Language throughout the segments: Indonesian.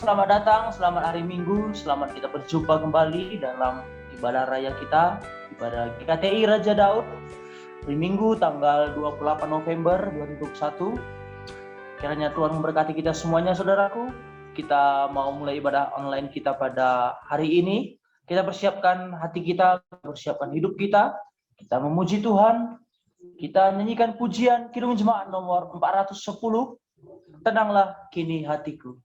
selamat datang, selamat hari Minggu, selamat kita berjumpa kembali dalam ibadah raya kita, ibadah GKTI Raja Daud, hari Minggu tanggal 28 November 2021. Kiranya Tuhan memberkati kita semuanya, saudaraku. Kita mau mulai ibadah online kita pada hari ini. Kita persiapkan hati kita, persiapkan hidup kita. Kita memuji Tuhan. Kita nyanyikan pujian Kidung Jemaat nomor 410. Tenanglah kini hatiku.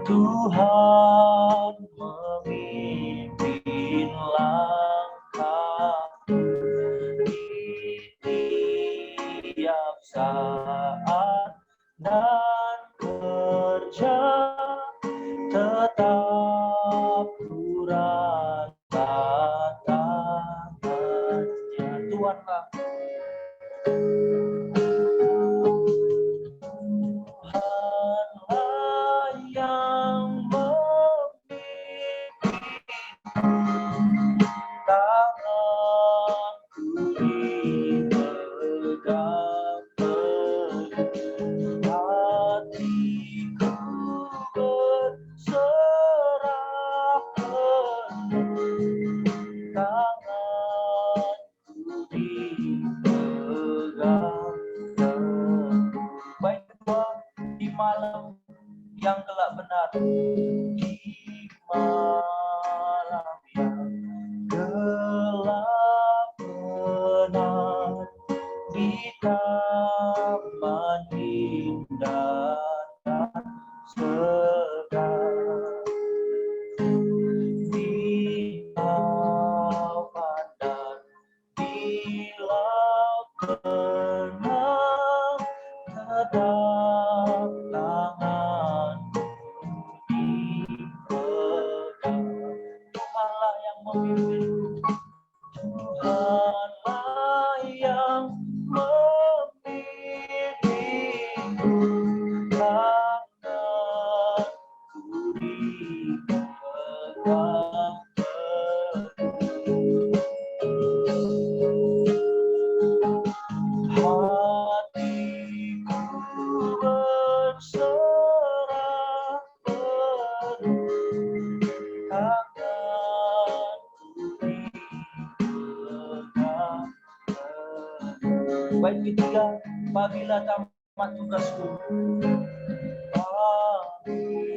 Tuhan memimpin langkahku di tiap saat dan kerja, tetap ku rasakan tangannya. Tuhanlah yang tanganku dipegang penuh, hatiku berserah penuh, tanganku dipegang penuh. Baik Tuhan, di malam yang gelap benar, di malam yang gelap benar, di taman indah dan segar, di awan dan di laut tenang, tetap tanganku dipegang. Tuhanlah yang memimpin, Tuhanlah yang memimpinku, tanganku dipegang penuh, hatiku berserah penuh, tanganku dipegang penuh. Baik ketiga, apabila tamat tugasku, apabila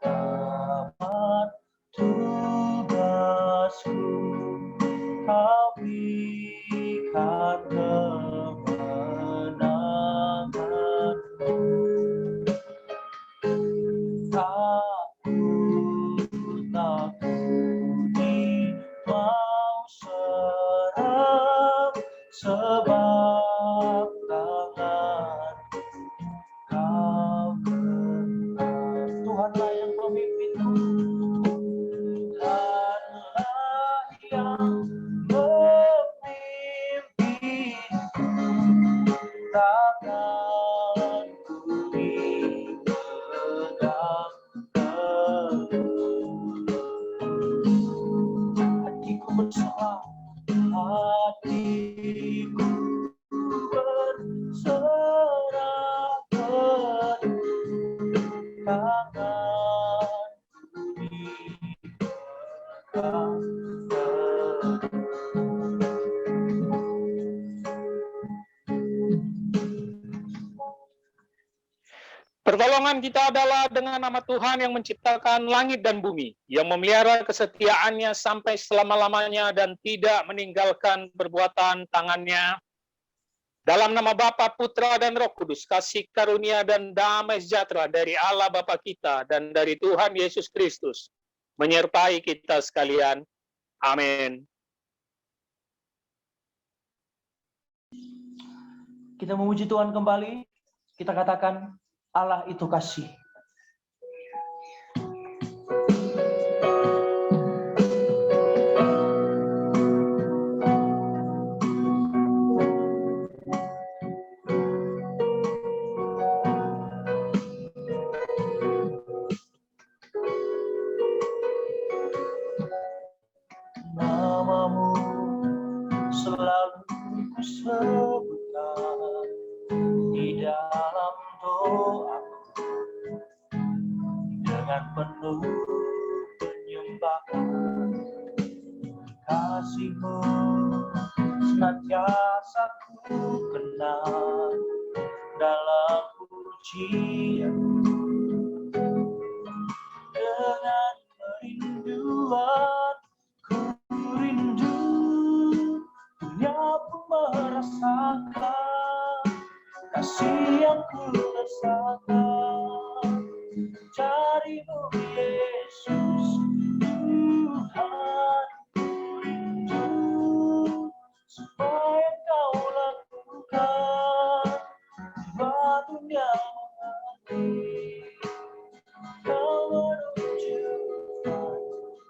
tamat tugasku, kau berikan kemenanganmu. Takut mau serang, sebab tanganku kau genggam. Tuhanlah yang memimpinku, Tuhanlah yang memimpinku, tanganku dipegang penuh, hatiku berserah, hatiku berserah penuh, tanganku dipegang penuh. Pertolongan kita adalah dengan nama Tuhan yang menciptakan langit dan bumi, yang memelihara kesetiaannya sampai selama-lamanya dan tidak meninggalkan perbuatan tangannya. Dalam nama Bapa, Putra, dan Roh Kudus, kasih karunia dan damai sejahtera dari Allah Bapa kita dan dari Tuhan Yesus Kristus menyertai kita sekalian. Amin. Kita memuji Tuhan kembali. Kita katakan Allah itu kasih. kasih-Mu senantiasa ku kenal dalam pujian dengan kerinduan. Ku rindu dunia pun merasakan kasih yang ku rasakan dari-Mu Yesus Tuhan. Ku rindu semua yang Kau lakukan buat dunia mengerti. Kau menunjukkan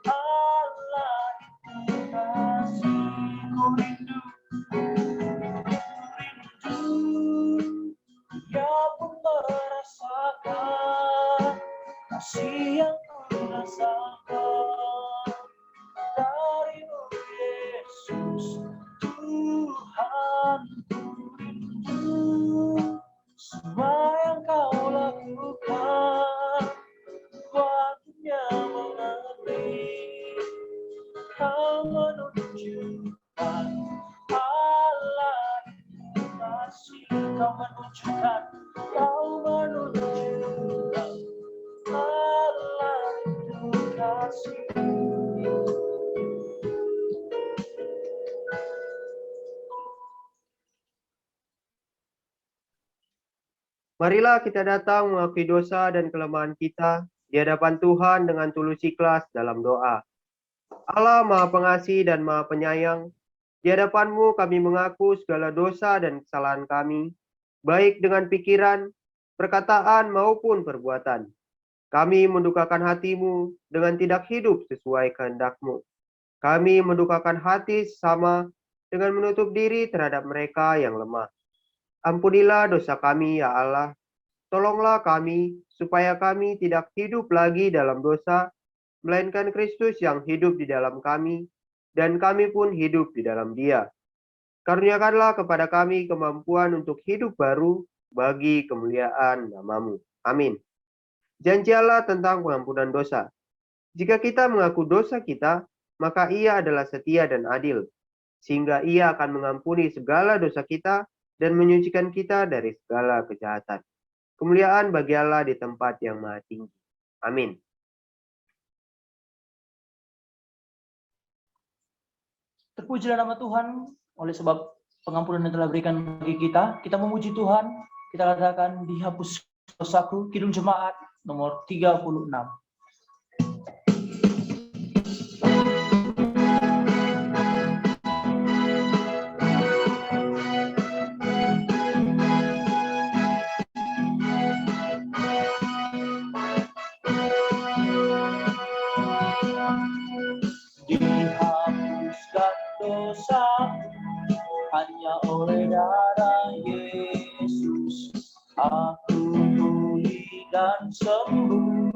Allah itu kasih. Ku rindu dia pun merasakan kasih yang ku rasakan dari-Mu Yesus Tuhan. Ku rindu semua yang Kau lakukan buat dunia mengerti. Kau menunjukkan Allah itu kasih. Kau menunjukkan Allah itu kasih. Marilah kita datang mengakui dosa dan kelemahan kita di hadapan Tuhan dengan tulus ikhlas dalam doa. Allah Maha Pengasih dan Maha Penyayang, di hadapan-Mu kami mengaku segala dosa dan kesalahan kami, baik dengan pikiran, perkataan maupun perbuatan. Kami mendukakan hati-Mu dengan tidak hidup sesuai kehendak-Mu. Kami mendukakan hati sama dengan menutup diri terhadap mereka yang lemah. Ampunilah dosa kami, ya Allah. Tolonglah kami, supaya kami tidak hidup lagi dalam dosa, melainkan Kristus yang hidup di dalam kami, dan kami pun hidup di dalam Dia. Karuniakanlah kepada kami kemampuan untuk hidup baru bagi kemuliaan nama-Mu. Amin. Janji Allah tentang pengampunan dosa. Jika kita mengaku dosa kita, maka Ia adalah setia dan adil, sehingga Ia akan mengampuni segala dosa kita dan menyucikan kita dari segala kejahatan. Kemuliaan bagi Allah di tempat yang maha tinggi. Amin. Terpujilah nama Tuhan oleh sebab pengampunan yang telah berikan bagi kita. Kita memuji Tuhan. Kita katakan dihapus dosaku. Kidung Jemaat nomor 36. Dihapuskan dosaku hanya oleh darah Yesus. Aku pulih dan sembuh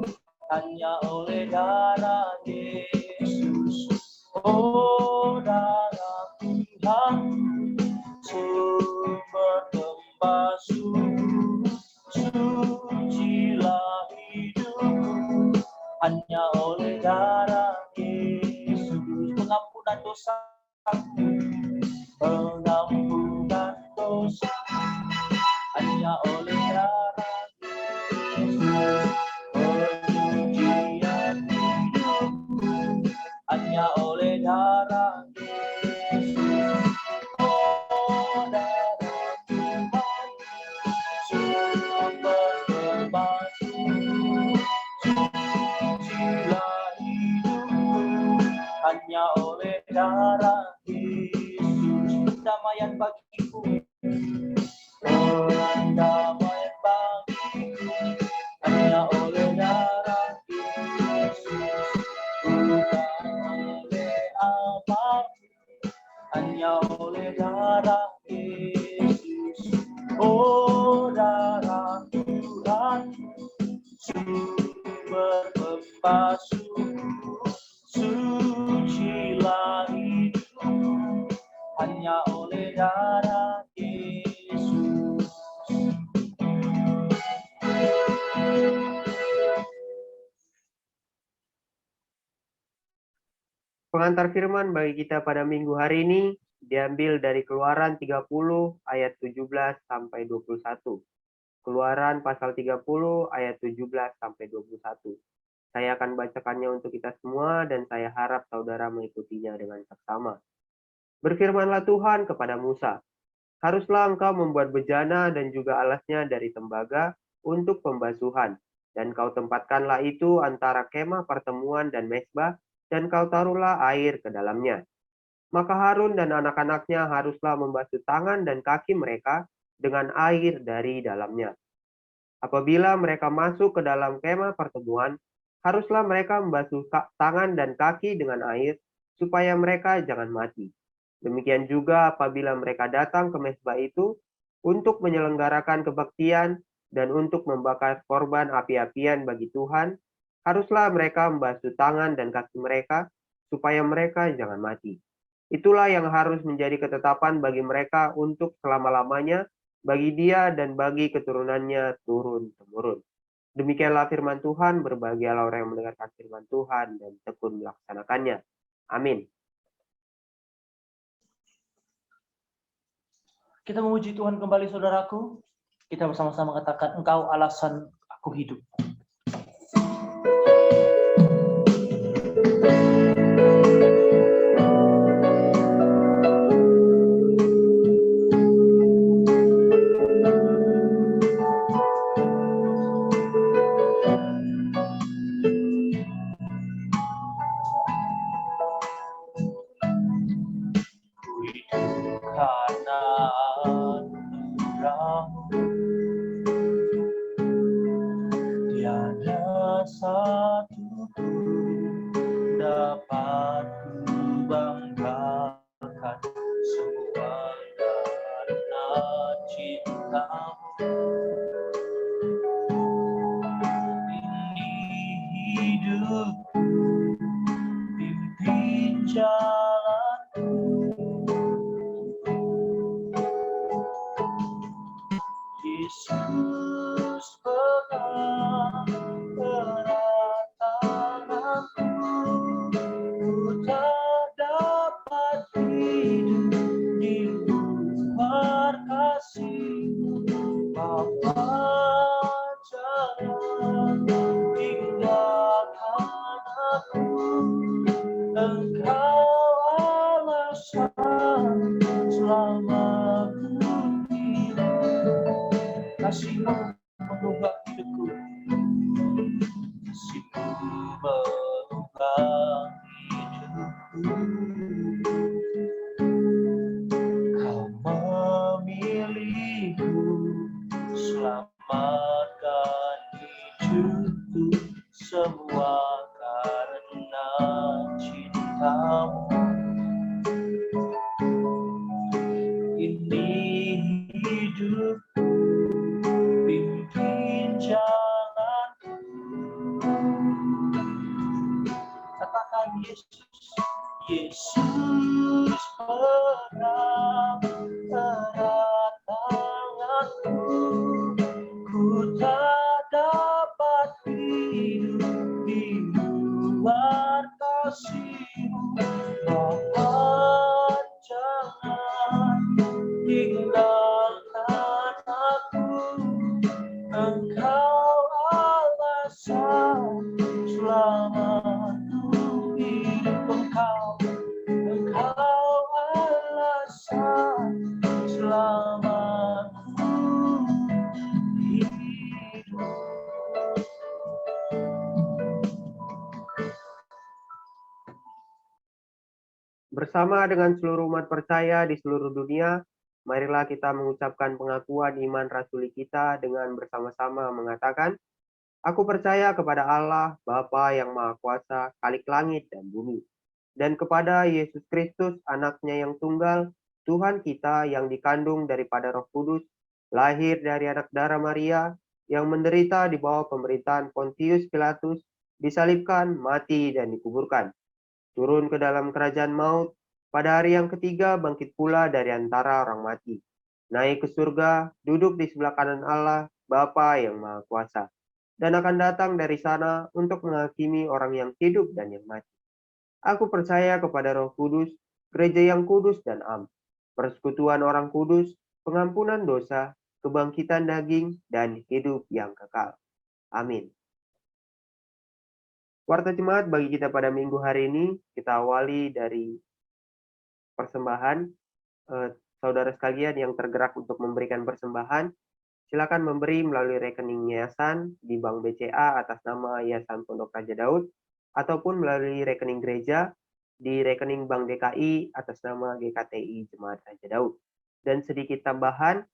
hanya oleh darah Yesus. Oh, darah Tuhan, sumber pembasuh, sucilah hidupku hanya oleh darah Yesus. Pengampunan dosaku, pengampunan dosa hanya oleh darah Yesus. Penyucian hidupku hanya oleh darah Yesus. Oh, darah Tuhan, sumber pembasuh, sucilah hidupku hanya oleh darah Yesus. Pendamaian bagiku, pendamaian bagiku hanya oleh darah Yesus. Bukan oleh apapun, hanya oleh darah Yesus. Oh, darah Tuhan, sumber pembasuh, sucilah hidupku hanya oleh darah Yesus. Pengantar firman bagi kita pada minggu hari ini diambil dari Keluaran 30 ayat 17 sampai 21. Keluaran pasal 30 ayat 17 sampai 21. Saya akan bacakannya untuk kita semua dan saya harap saudara mengikutinya dengan seksama. Berfirmanlah Tuhan kepada Musa, haruslah engkau membuat bejana dan juga alasnya dari tembaga untuk pembasuhan, dan kau tempatkanlah itu antara kemah pertemuan dan mezbah, dan kau taruhlah air ke dalamnya. Maka Harun dan anak-anaknya haruslah membasuh tangan dan kaki mereka dengan air dari dalamnya. Apabila mereka masuk ke dalam kemah pertemuan, haruslah mereka membasuh tangan dan kaki dengan air, supaya mereka jangan mati. Demikian juga apabila mereka datang ke mezbah itu untuk menyelenggarakan kebaktian dan untuk membakar korban api-apian bagi Tuhan, haruslah mereka membasuh tangan dan kaki mereka, supaya mereka jangan mati. Itulah yang harus menjadi ketetapan bagi mereka untuk selama-lamanya, bagi dia dan bagi keturunannya turun-temurun. Demikianlah firman Tuhan, berbahagialah orang yang mendengarkan firman Tuhan dan tekun melaksanakannya. Amin. Kita memuji Tuhan kembali, saudaraku. Kita bersama-sama katakan, Engkau alasan aku hidup. Tiada satu pun dapat ku banggakan, semua karena cintamu. Ini hidupku, pimpin jalanku. Yesus pegang erat tanganku, ku tak dapat hidup di luar kasih-Mu. Bapa, jangan tinggalkan aku, Engkau alasan selamaku hidup. Kasih-Mu mengubah hidupku, kasih-Mu mengubah hidupku. Kau memilihku, selamatkan hidupku, semua karena cintamu. Ini hidupku, pimpin jalanku. Katakan Yesus, Yesus pegang erat tanganku, ku tak dapat hidup di luar kasih-Mu. Bapa, jangan tinggalkan aku, Engkau alasan selamaku hidup. Engkau alasan selamaku hidup. Bersama dengan seluruh umat percaya di seluruh dunia, marilah kita mengucapkan pengakuan iman rasuli kita dengan bersama-sama mengatakan, Aku percaya kepada Allah, Bapa yang Maha Kuasa, Khalik langit dan bumi, dan kepada Yesus Kristus, Anaknya yang tunggal, Tuhan kita yang dikandung daripada Roh Kudus, lahir dari anak darah Maria, yang menderita di bawah pemerintahan Pontius Pilatus, disalibkan, mati, dan dikuburkan. Turun ke dalam kerajaan maut, pada hari yang ketiga bangkit pula dari antara orang mati. Naik ke surga, duduk di sebelah kanan Allah, Bapa yang Maha Kuasa, dan akan datang dari sana untuk menghakimi orang yang hidup dan yang mati. Aku percaya kepada Roh Kudus, gereja yang kudus dan am, persekutuan orang kudus, pengampunan dosa, kebangkitan daging, dan hidup yang kekal. Amin. Warta jemaat bagi kita pada minggu hari ini, kita awali dari persembahan. Saudara sekalian yang tergerak untuk memberikan persembahan, silakan memberi melalui rekening yayasan di Bank BCA atas nama Yayasan Pondok Raja Daud, ataupun melalui rekening gereja di rekening Bank DKI atas nama GKTI Jemaat Raja Daud. Dan sedikit tambahan,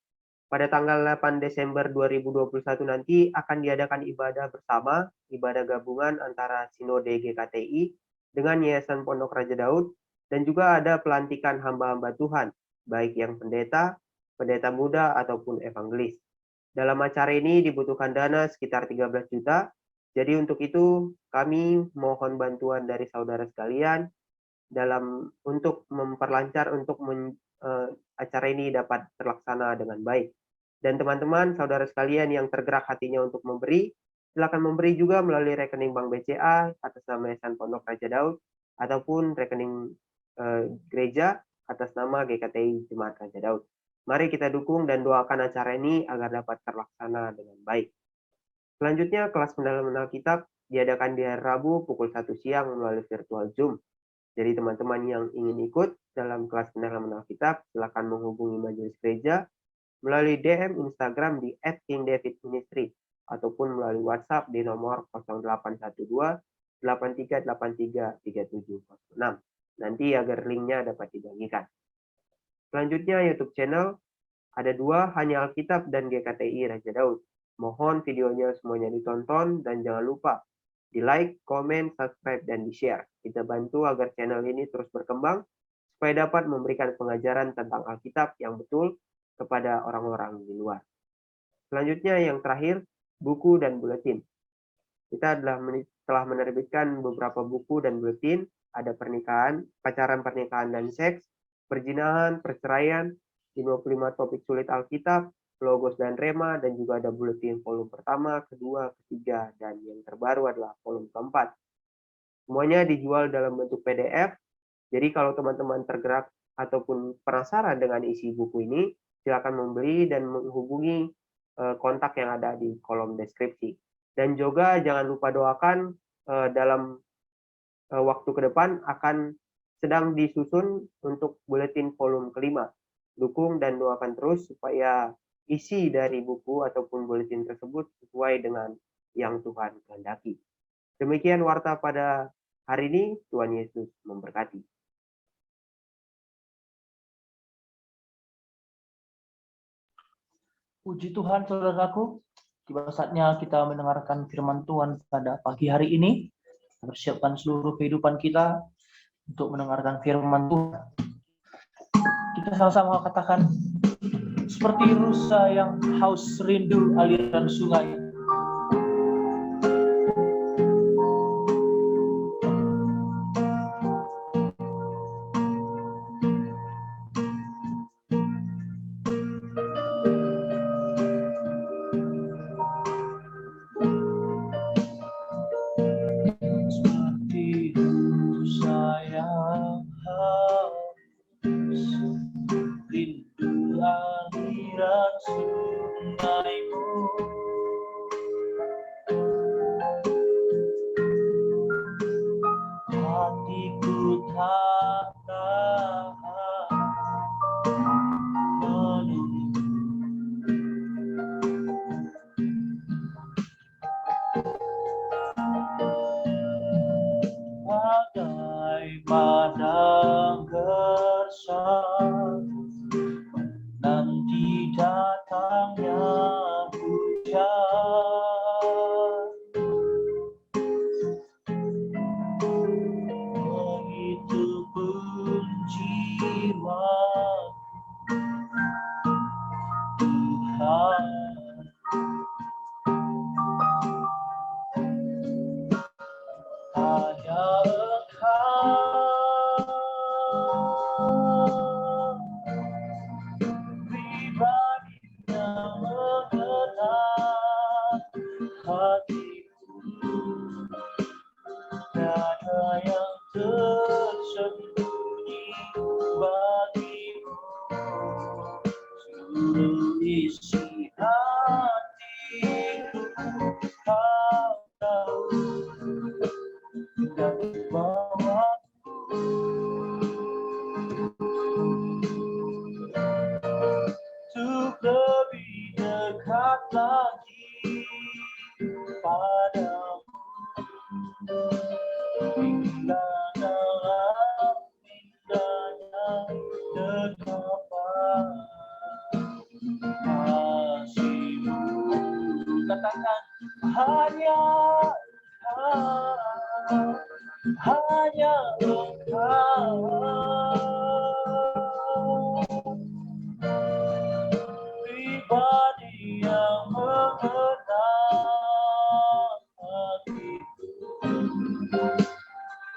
pada tanggal 8 Desember 2021 nanti akan diadakan ibadah bersama, ibadah gabungan antara Sinode GKTI dengan Yayasan Pondok Raja Daud, dan juga ada pelantikan hamba-hamba Tuhan, baik yang pendeta, pendeta muda, ataupun evangelis. Dalam acara ini dibutuhkan dana sekitar 13 juta, jadi untuk itu kami mohon bantuan dari saudara sekalian untuk memperlancar untuk acara ini dapat terlaksana dengan baik. Dan teman-teman, saudara sekalian yang tergerak hatinya untuk memberi, silakan memberi juga melalui rekening Bank BCA atas nama Yayasan Pondok Raja Daud, ataupun rekening gereja atas nama GKTI Jemaat Raja Daud. Mari kita dukung dan doakan acara ini agar dapat terlaksana dengan baik. Selanjutnya, kelas pendalaman Alkitab diadakan di hari Rabu pukul 1 siang melalui virtual Zoom. Jadi teman-teman yang ingin ikut dalam kelas pendalaman Alkitab, silakan menghubungi majelis gereja melalui DM Instagram di @kingdavidministry ataupun melalui WhatsApp di nomor 0812 8383 3706. Nanti agar linknya dapat dibagikan. Selanjutnya YouTube channel ada 2, hanya Alkitab dan GKTI Raja Daud. Mohon videonya semuanya ditonton dan jangan lupa di like, komen, subscribe, dan di share. Kita bantu agar channel ini terus berkembang supaya dapat memberikan pengajaran tentang Alkitab yang betul kepada orang-orang di luar. Selanjutnya yang terakhir, buku dan buletin. Kita telah menerbitkan beberapa buku dan buletin, ada pernikahan, pacaran, pernikahan dan seks, perzinahan, perceraian, 55 topik sulit Alkitab, Logos dan Rema, dan juga ada buletin volume pertama, kedua, ketiga, dan yang terbaru adalah volume keempat. Semuanya dijual dalam bentuk PDF, jadi kalau teman-teman tergerak ataupun penasaran dengan isi buku ini, silakan membeli dan menghubungi kontak yang ada di kolom deskripsi. Dan juga jangan lupa doakan dalam waktu ke depan akan sedang disusun untuk buletin volume kelima. Dukung dan doakan terus supaya isi dari buku ataupun buletin tersebut sesuai dengan yang Tuhan kehendaki. Demikian warta pada hari ini. Tuhan Yesus memberkati. Puji Tuhan, saudaraku. Tiba saatnya kita mendengarkan firman Tuhan pada pagi hari ini. Persiapkan seluruh kehidupan kita untuk mendengarkan firman Tuhan. Kita sama-sama katakan, seperti rusa yang haus rindu aliran sungai. Pribadi yang mengenal hatiku,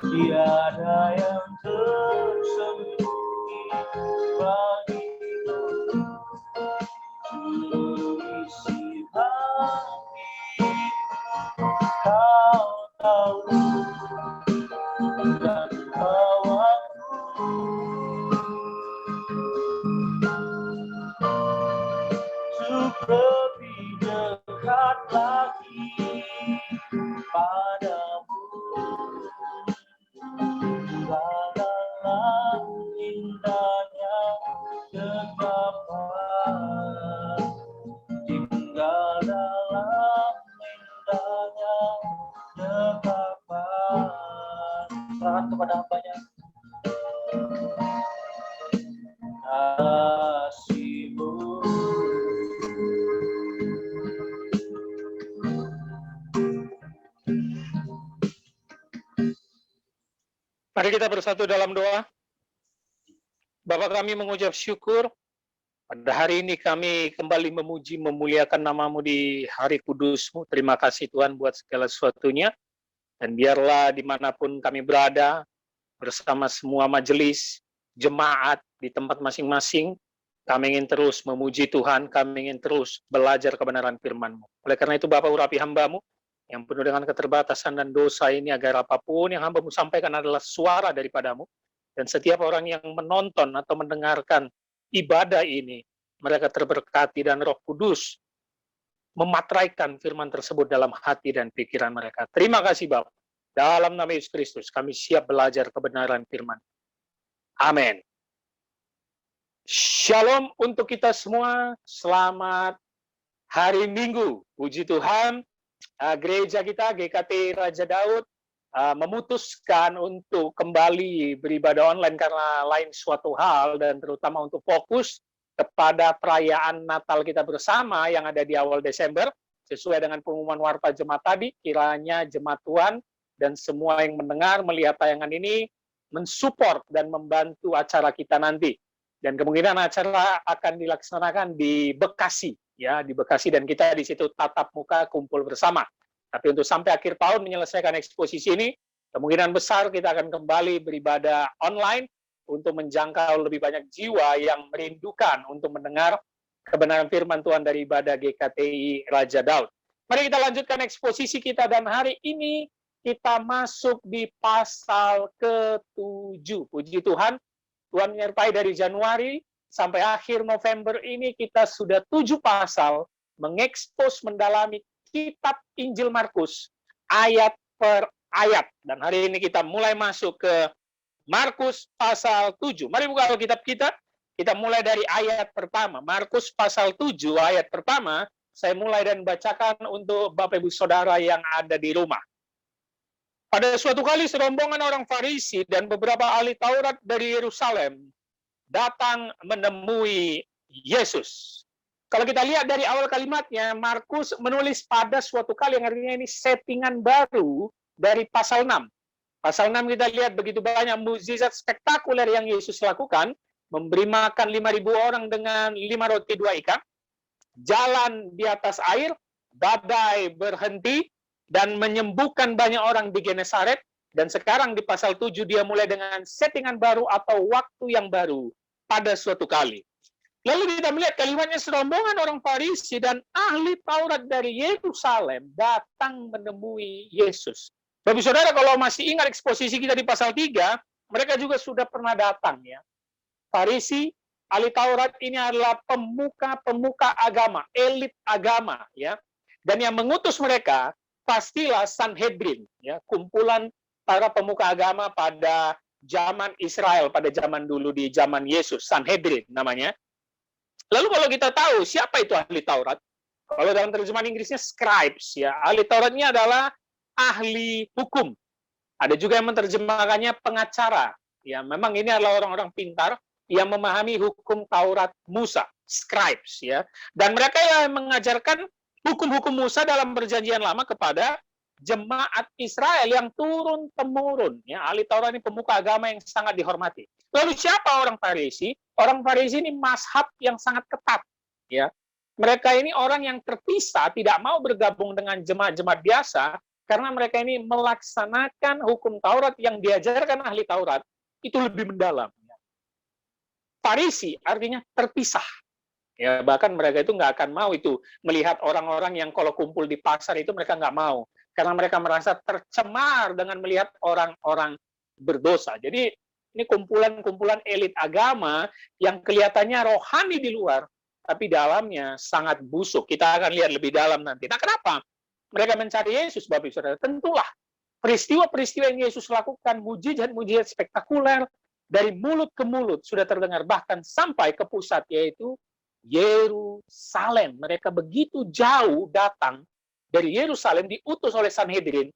tiada yang tersembunyi bagimu. Seluruh isi hatiku kau tahu, dan bawaku untuk lebih dekat lagi padamu. Tinggalkanlah indahnya kegelapan, tinggal dalam indahnya kegelapan. Serahkan kepada hambanya. Kasih-Mu. Mari kita bersatu dalam doa. Bapa, kami mengucap syukur. Pada hari ini kami kembali memuji, memuliakan nama-Mu di hari kudus-Mu. Terima kasih Tuhan buat segala sesuatunya. Dan biarlah dimanapun kami berada, bersama semua majelis, jemaat di tempat masing-masing, kami ingin terus memuji Tuhan, kami ingin terus belajar kebenaran firman-Mu. Oleh karena itu Bapa, urapi hamba-Mu yang penuh dengan keterbatasan dan dosa ini, agar apapun yang hamba-Mu sampaikan adalah suara daripada-Mu, dan setiap orang yang menonton atau mendengarkan ibadah ini, mereka terberkati dan Roh Kudus mematraikan firman tersebut dalam hati dan pikiran mereka. Terima kasih Bapa. Dalam nama Yesus Kristus, kami siap belajar kebenaran firman. Amin. Shalom untuk kita semua. Selamat hari Minggu. Puji Tuhan, gereja kita, GKT Raja Daud, memutuskan untuk kembali beribadah online karena lain suatu hal, dan terutama untuk fokus kepada perayaan Natal kita bersama yang ada di awal Desember. Sesuai dengan pengumuman warta jemaat tadi, kiranya jemaat Tuhan dan semua yang mendengar, melihat tayangan ini, mensupport dan membantu acara kita nanti. Dan kemungkinan acara akan dilaksanakan di Bekasi, ya, di Bekasi, dan kita di situ tatap muka kumpul bersama. Tapi untuk sampai akhir tahun menyelesaikan eksposisi ini, kemungkinan besar kita akan kembali beribadah online untuk menjangkau lebih banyak jiwa yang merindukan untuk mendengar kebenaran firman Tuhan dari ibadah GKTI Raja Daud. Mari kita lanjutkan eksposisi kita, dan hari ini kita masuk di pasal ke-7. Puji Tuhan, Tuhan menyertai dari Januari sampai akhir November ini kita sudah 7 pasal mengekspos, mendalami kitab Injil Markus ayat per ayat. Dan hari ini kita mulai masuk ke Markus pasal 7. Mari buka Alkitab kita. Kita mulai dari ayat pertama. Markus pasal 7 ayat pertama. Saya mulai dan bacakan untuk Bapak Ibu Saudara yang ada di rumah. Pada suatu kali serombongan orang Farisi dan beberapa ahli Taurat dari Yerusalem datang menemui Yesus. Kalau kita lihat dari awal kalimatnya, Markus menulis pada suatu kali, yang artinya ini settingan baru dari pasal 6. Pasal 6 kita lihat begitu banyak mukjizat spektakuler yang Yesus lakukan, memberi makan 5.000 orang dengan 5 roti 2 ikan, jalan di atas air, badai berhenti, dan menyembuhkan banyak orang di Genesaret. Dan sekarang di pasal 7 dia mulai dengan settingan baru atau waktu yang baru, pada suatu kali. Lalu kita melihat kalimatnya, serombongan orang Farisi dan ahli Taurat dari Yerusalem datang menemui Yesus. Bapak Saudara, kalau masih ingat eksposisi kita di pasal 3, mereka juga sudah pernah datang, ya. Farisi, ahli Taurat ini adalah pemuka-pemuka agama, elit agama, ya. Dan yang mengutus mereka pastilah Sanhedrin, ya, kumpulan para pemuka agama pada zaman Israel, pada zaman dulu di zaman Yesus, Sanhedrin namanya. Lalu kalau kita tahu siapa itu ahli Taurat, kalau dalam terjemahan Inggrisnya scribes, ya, ahli Tauratnya adalah ahli hukum. Ada juga yang menerjemahkannya pengacara, ya, memang ini adalah orang-orang pintar yang memahami hukum Taurat Musa, scribes, ya, dan mereka yang mengajarkan hukum-hukum Musa dalam perjanjian lama kepada jemaat Israel yang turun-temurun. Ya, ahli Taurat ini pemuka agama yang sangat dihormati. Lalu siapa orang Farisi? Orang Farisi ini mazhab yang sangat ketat. Ya, mereka ini orang yang terpisah, tidak mau bergabung dengan jemaat-jemaat biasa, karena mereka ini melaksanakan hukum Taurat yang diajarkan ahli Taurat itu lebih mendalam. Farisi artinya terpisah. Ya, bahkan mereka itu nggak akan mau itu melihat orang-orang yang kalau kumpul di pasar itu mereka nggak mau. Karena mereka merasa tercemar dengan melihat orang-orang berdosa. Jadi ini kumpulan-kumpulan elit agama yang kelihatannya rohani di luar, tapi dalamnya sangat busuk. Kita akan lihat lebih dalam nanti. Nah, kenapa mereka mencari Yesus, Bapak Ibu Saudara? Tentulah peristiwa-peristiwa yang Yesus lakukan, mujizat-mujizat spektakuler, dari mulut ke mulut sudah terdengar, bahkan sampai ke pusat, yaitu Yerusalem. Mereka begitu jauh datang dari Yerusalem, diutus oleh Sanhedrin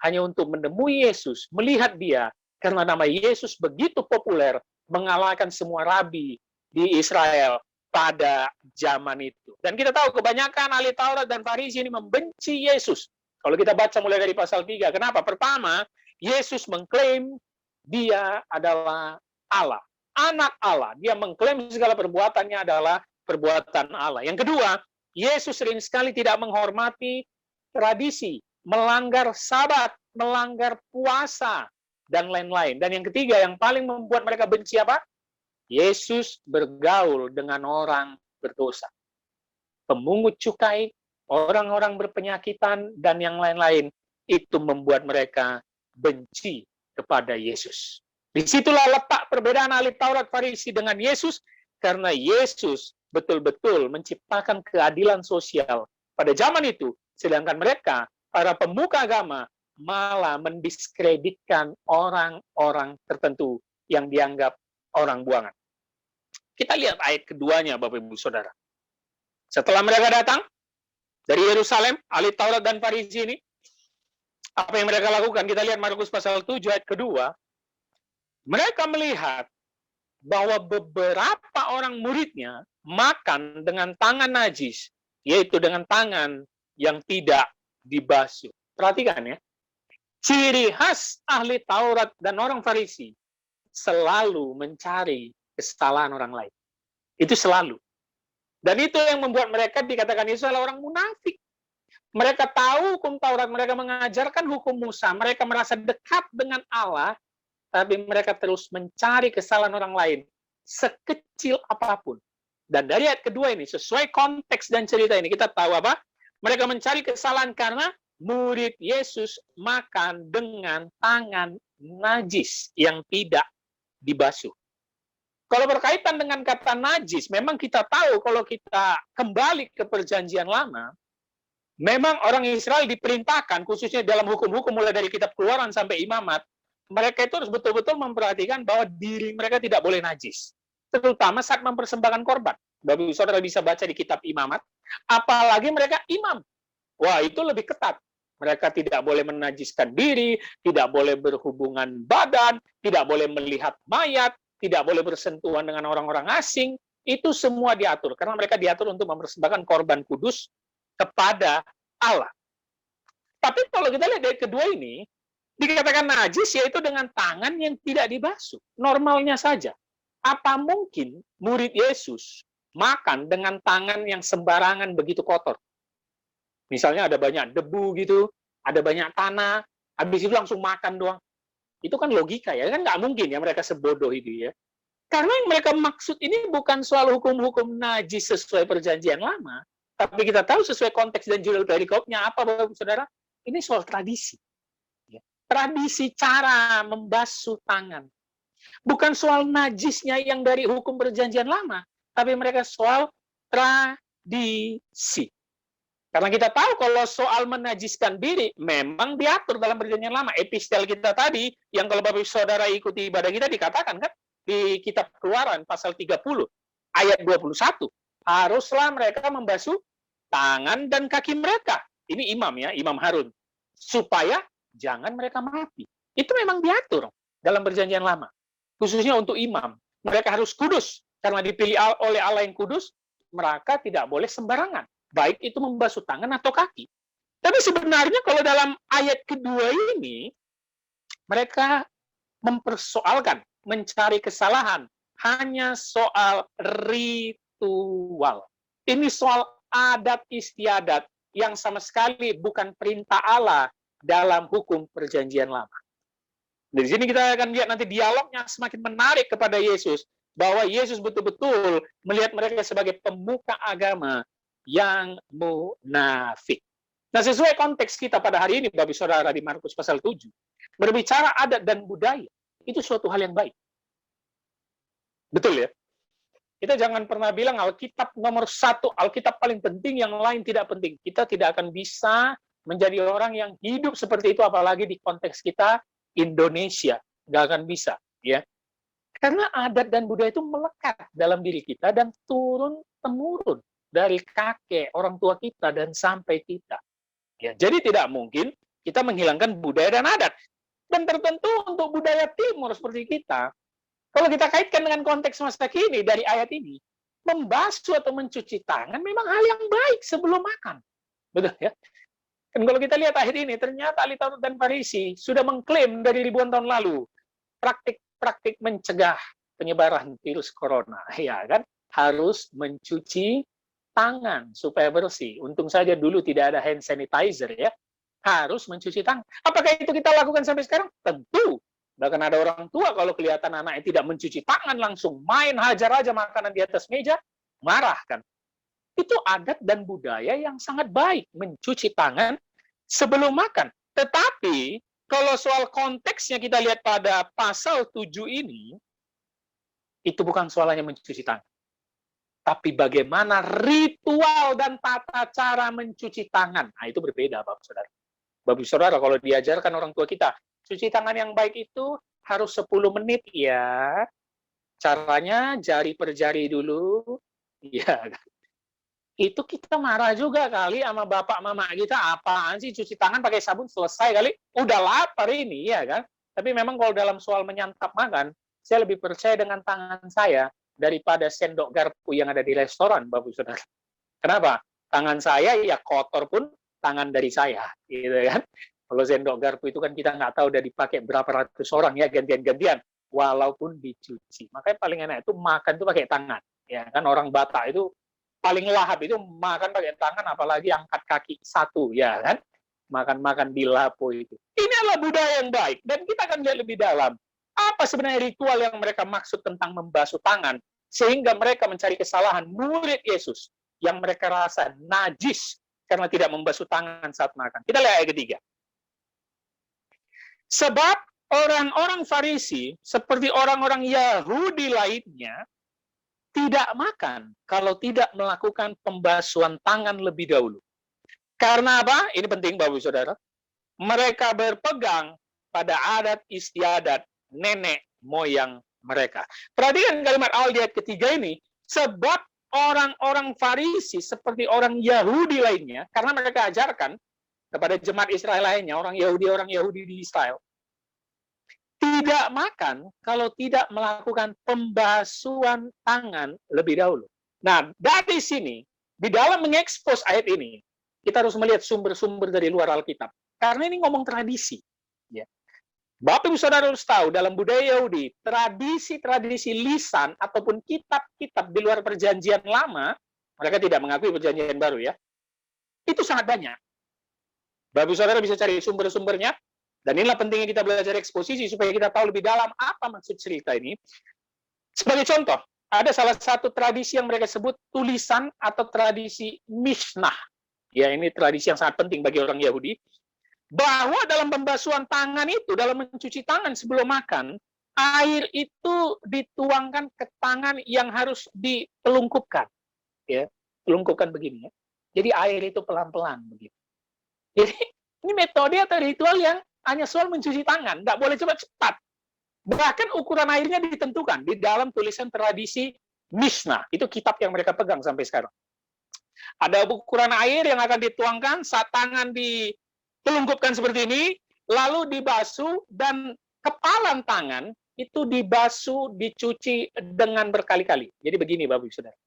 hanya untuk menemui Yesus, melihat dia, karena nama Yesus begitu populer, mengalahkan semua rabi di Israel pada zaman itu. Dan kita tahu kebanyakan ahli Taurat dan Farisi ini membenci Yesus. Kalau kita baca mulai dari pasal 3, kenapa? Pertama, Yesus mengklaim dia adalah Allah, anak Allah. Dia mengklaim segala perbuatannya adalah perbuatan Allah. Yang kedua, Yesus sering sekali tidak menghormati tradisi, melanggar Sabat, melanggar puasa, dan lain-lain. Dan yang ketiga, yang paling membuat mereka benci apa? Yesus bergaul dengan orang berdosa. Pemungut cukai, orang-orang berpenyakitan, dan yang lain-lain. Itu membuat mereka benci kepada Yesus. Disitulah letak perbedaan ahli Taurat Farisi dengan Yesus, karena Yesus betul-betul menciptakan keadilan sosial pada zaman itu, sedangkan mereka, para pemuka agama, malah mendiskreditkan orang-orang tertentu yang dianggap orang buangan. Kita lihat ayat keduanya, Bapak Ibu Saudara. Setelah mereka datang dari Yerusalem, ahli Taurat dan Farisi ini, apa yang mereka lakukan? Kita lihat Markus pasal 7 ayat kedua. Mereka melihat bahwa beberapa orang muridnya makan dengan tangan najis, yaitu dengan tangan yang tidak dibasuh. Perhatikan ya, ciri khas ahli Taurat dan orang Farisi selalu mencari kesalahan orang lain. Itu selalu. Dan itu yang membuat mereka dikatakan Yesus adalah orang munafik. Mereka tahu hukum Taurat, mereka mengajarkan hukum Musa, mereka merasa dekat dengan Allah, tapi mereka terus mencari kesalahan orang lain, sekecil apapun. Dan dari ayat kedua ini, sesuai konteks dan cerita ini, kita tahu apa? Mereka mencari kesalahan karena murid Yesus makan dengan tangan najis yang tidak dibasuh. Kalau berkaitan dengan kata najis, memang kita tahu kalau kita kembali ke perjanjian lama, memang orang Israel diperintahkan, khususnya dalam hukum-hukum mulai dari kitab Keluaran sampai Imamat, mereka itu harus betul-betul memperhatikan bahwa diri mereka tidak boleh najis. Terutama saat mempersembahkan korban. Bapak Ibu Saudara bisa baca di kitab Imamat, apalagi mereka imam. Wah, itu lebih ketat. Mereka tidak boleh menajiskan diri, tidak boleh berhubungan badan, tidak boleh melihat mayat, tidak boleh bersentuhan dengan orang-orang asing. Itu semua diatur, karena mereka diatur untuk mempersembahkan korban kudus kepada Allah. Tapi kalau kita lihat dari kedua ini, dikatakan najis yaitu dengan tangan yang tidak dibasuh. Normalnya saja. Apa mungkin murid Yesus makan dengan tangan yang sembarangan begitu kotor? Misalnya ada banyak debu gitu, ada banyak tanah, habis itu langsung makan doang. Itu kan logika ya, kan nggak mungkin ya mereka sebodoh itu ya. Karena yang mereka maksud ini bukan soal hukum-hukum najis sesuai perjanjian lama, tapi kita tahu sesuai konteks dan judul perikopnya apa, Bapak Saudara? Ini soal tradisi. Tradisi cara membasuh tangan. Bukan soal najisnya yang dari hukum perjanjian lama, tapi mereka soal tradisi. Karena kita tahu kalau soal menajiskan diri, memang diatur dalam perjanjian lama. Epistel kita tadi, yang kalau Bapak Saudara ikuti ibadah kita, dikatakan kan, di kitab Keluaran, pasal 30, ayat 21. Haruslah mereka membasuh tangan dan kaki mereka. Ini imam ya, Imam Harun. Supaya jangan mereka mati. Itu memang diatur dalam perjanjian lama. Khususnya untuk imam. Mereka harus kudus. Karena dipilih oleh Allah yang kudus, mereka tidak boleh sembarangan. Baik itu membasuh tangan atau kaki. Tapi sebenarnya kalau dalam ayat kedua ini, mereka mempersoalkan, mencari kesalahan, hanya soal ritual. Ini soal adat istiadat yang sama sekali bukan perintah Allah dalam hukum perjanjian lama. Dari sini kita akan lihat nanti dialognya semakin menarik kepada Yesus, bahwa Yesus betul-betul melihat mereka sebagai pemuka agama yang munafik. Nah, sesuai konteks kita pada hari ini, Bapak Saudara, di Markus pasal 7, berbicara adat dan budaya, itu suatu hal yang baik. Betul ya? Kita jangan pernah bilang Alkitab nomor 1, Alkitab paling penting, yang lain tidak penting. Kita tidak akan bisa menjadi orang yang hidup seperti itu, apalagi di konteks kita Indonesia. Nggak akan bisa. Ya. Karena adat dan budaya itu melekat dalam diri kita dan turun-temurun dari kakek, orang tua kita, dan sampai kita. Ya, jadi tidak mungkin kita menghilangkan budaya dan adat. Dan tertentu untuk budaya timur seperti kita, kalau kita kaitkan dengan konteks masa kini dari ayat ini, membasuh atau mencuci tangan memang hal yang baik sebelum makan. Betul ya? Dan kalau kita lihat akhir ini, ternyata ahli Taurat dan Farisi sudah mengklaim dari ribuan tahun lalu praktik-praktik mencegah penyebaran virus corona. Ya kan? Harus mencuci tangan supaya bersih. Untung saja dulu tidak ada hand sanitizer ya. Harus mencuci tangan. Apakah itu kita lakukan sampai sekarang? Tentu. Bahkan ada orang tua kalau kelihatan anaknya tidak mencuci tangan, langsung main hajar aja makanan di atas meja, marah kan. Itu adat dan budaya yang sangat baik, mencuci tangan sebelum makan. Tetapi kalau soal konteksnya kita lihat pada pasal 7 ini, itu bukan soalnya mencuci tangan. Tapi bagaimana ritual dan tata cara mencuci tangan. Nah, itu berbeda, Bapak Saudara. Bapak Saudara, kalau diajarkan orang tua kita, cuci tangan yang baik itu harus 10 menit ya. Caranya jari per jari dulu. Ya. Itu kita marah juga kali sama bapak mama kita, apaan sih cuci tangan pakai sabun selesai kali. Udah lapar ini ya kan. Tapi memang kalau dalam soal menyantap makan, saya lebih percaya dengan tangan saya daripada sendok garpu yang ada di restoran, Bapak Saudara. Kenapa? Tangan saya ya kotor pun tangan dari saya, gitu kan. Kalau sendok garpu itu kan kita nggak tahu udah dipakai berapa ratus orang ya, gantian-gantian, walaupun dicuci. Makanya paling enak itu makan itu pakai tangan. Ya kan, orang Batak itu paling lahap itu makan pakai tangan, apalagi angkat kaki satu, ya kan. Makan-makan di lapo itu. Ini adalah budaya yang baik, dan kita akan lihat lebih dalam. Apa sebenarnya ritual yang mereka maksud tentang membasuh tangan, sehingga mereka mencari kesalahan murid Yesus yang mereka rasa najis karena tidak membasuh tangan saat makan. Kita lihat ayat ketiga. Sebab orang-orang Farisi, seperti orang-orang Yahudi lainnya, tidak makan kalau tidak melakukan pembasuhan tangan lebih dahulu. Karena apa? Ini penting, Bapak Saudara. Mereka berpegang pada adat istiadat nenek moyang mereka. Perhatikan kalimat awal di ayat ketiga ini. Sebab orang-orang Farisi seperti orang Yahudi lainnya, karena mereka ajarkan kepada jemaat Israel lainnya, orang Yahudi di Israel, tidak makan kalau tidak melakukan pembasuhan tangan lebih dahulu. Nah, dari sini, di dalam mengekspos ayat ini, kita harus melihat sumber-sumber dari luar Alkitab. Karena ini ngomong tradisi. Ya. Bapak Ibu Saudara harus tahu, dalam budaya Yahudi, tradisi-tradisi lisan ataupun kitab-kitab di luar perjanjian lama, mereka tidak mengakui perjanjian baru ya, itu sangat banyak. Bapak Ibu Saudara bisa cari sumber-sumbernya, dan inilah pentingnya kita belajar eksposisi supaya kita tahu lebih dalam apa maksud cerita ini. Sebagai contoh, ada salah satu tradisi yang mereka sebut tulisan atau tradisi Mishnah. Ya, ini tradisi yang sangat penting bagi orang Yahudi. Bahwa dalam pembasuhan tangan itu, dalam mencuci tangan sebelum makan, air itu dituangkan ke tangan yang harus ditelungkupkan. Ya, telungkupkan begini ya. Jadi air itu pelan-pelan begitu. Jadi ini metode atau ritual yang hanya soal mencuci tangan, nggak boleh cepat-cepat. Bahkan ukuran airnya ditentukan di dalam tulisan tradisi Mishnah. Itu kitab yang mereka pegang sampai sekarang. Ada ukuran air yang akan dituangkan saat tangan ditelungkupkan seperti ini, lalu dibasuh, dan kepalan tangan itu dibasuh, dicuci dengan berkali-kali. Jadi begini, Bapak Ibu Saudara.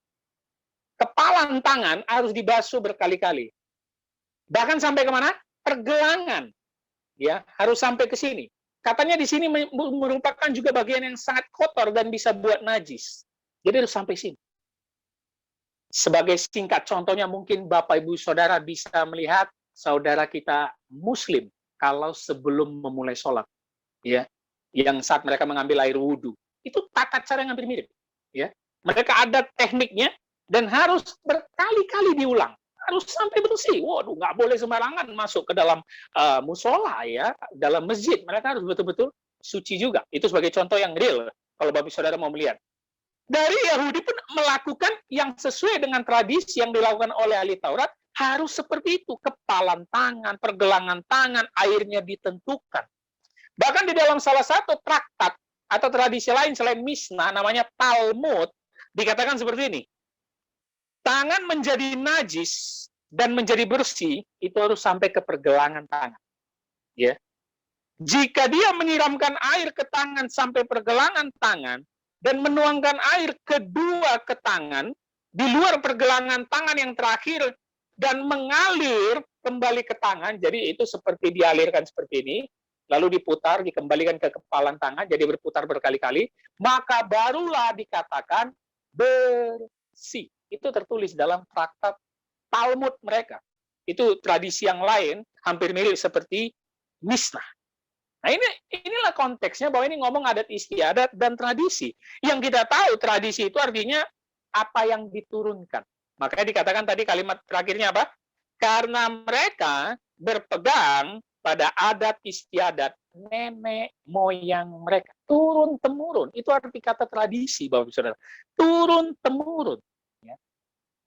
Kepalan tangan harus dibasuh berkali-kali. Bahkan sampai kemana? Pergelangan. Ya, harus sampai ke sini. Katanya di sini merupakan juga bagian yang sangat kotor dan bisa buat najis. Jadi harus sampai sini. Sebagai singkat contohnya, mungkin Bapak Ibu Saudara bisa melihat saudara kita Muslim kalau sebelum memulai sholat, ya, yang saat mereka mengambil air wudhu, itu tata cara yang hampir mirip, ya. Mereka ada tekniknya dan harus berkali-kali diulang, harus sampai bersih. Waduh, nggak boleh sembarangan masuk ke dalam musola, ya, dalam masjid. Mereka harus betul-betul suci juga. Itu sebagai contoh yang real kalau Bapak Saudara mau melihat. Dari Yahudi pun melakukan yang sesuai dengan tradisi yang dilakukan oleh ahli Taurat, harus seperti itu. Kepalan tangan, pergelangan tangan, airnya ditentukan. Bahkan di dalam salah satu traktat atau tradisi lain selain Mishnah, namanya Talmud, dikatakan seperti ini. Tangan menjadi najis dan menjadi bersih, itu harus sampai ke pergelangan tangan. Ya. Jika dia menyiramkan air ke tangan sampai pergelangan tangan, dan menuangkan air kedua ke tangan, di luar pergelangan tangan yang terakhir, dan mengalir kembali ke tangan, jadi itu seperti dialirkan seperti ini, lalu diputar, dikembalikan ke kepalan tangan, jadi berputar berkali-kali, maka barulah dikatakan bersih. Itu tertulis dalam traktat Talmud mereka. Itu tradisi yang lain, hampir mirip seperti Mishnah. Nah, inilah konteksnya bahwa ini ngomong adat istiadat dan tradisi. Yang kita tahu tradisi itu artinya apa yang diturunkan. Makanya dikatakan tadi kalimat terakhirnya apa? Karena mereka berpegang pada adat istiadat nenek moyang mereka. Turun-temurun. Itu arti kata tradisi, Bapak Saudara. Turun-temurun. Ya.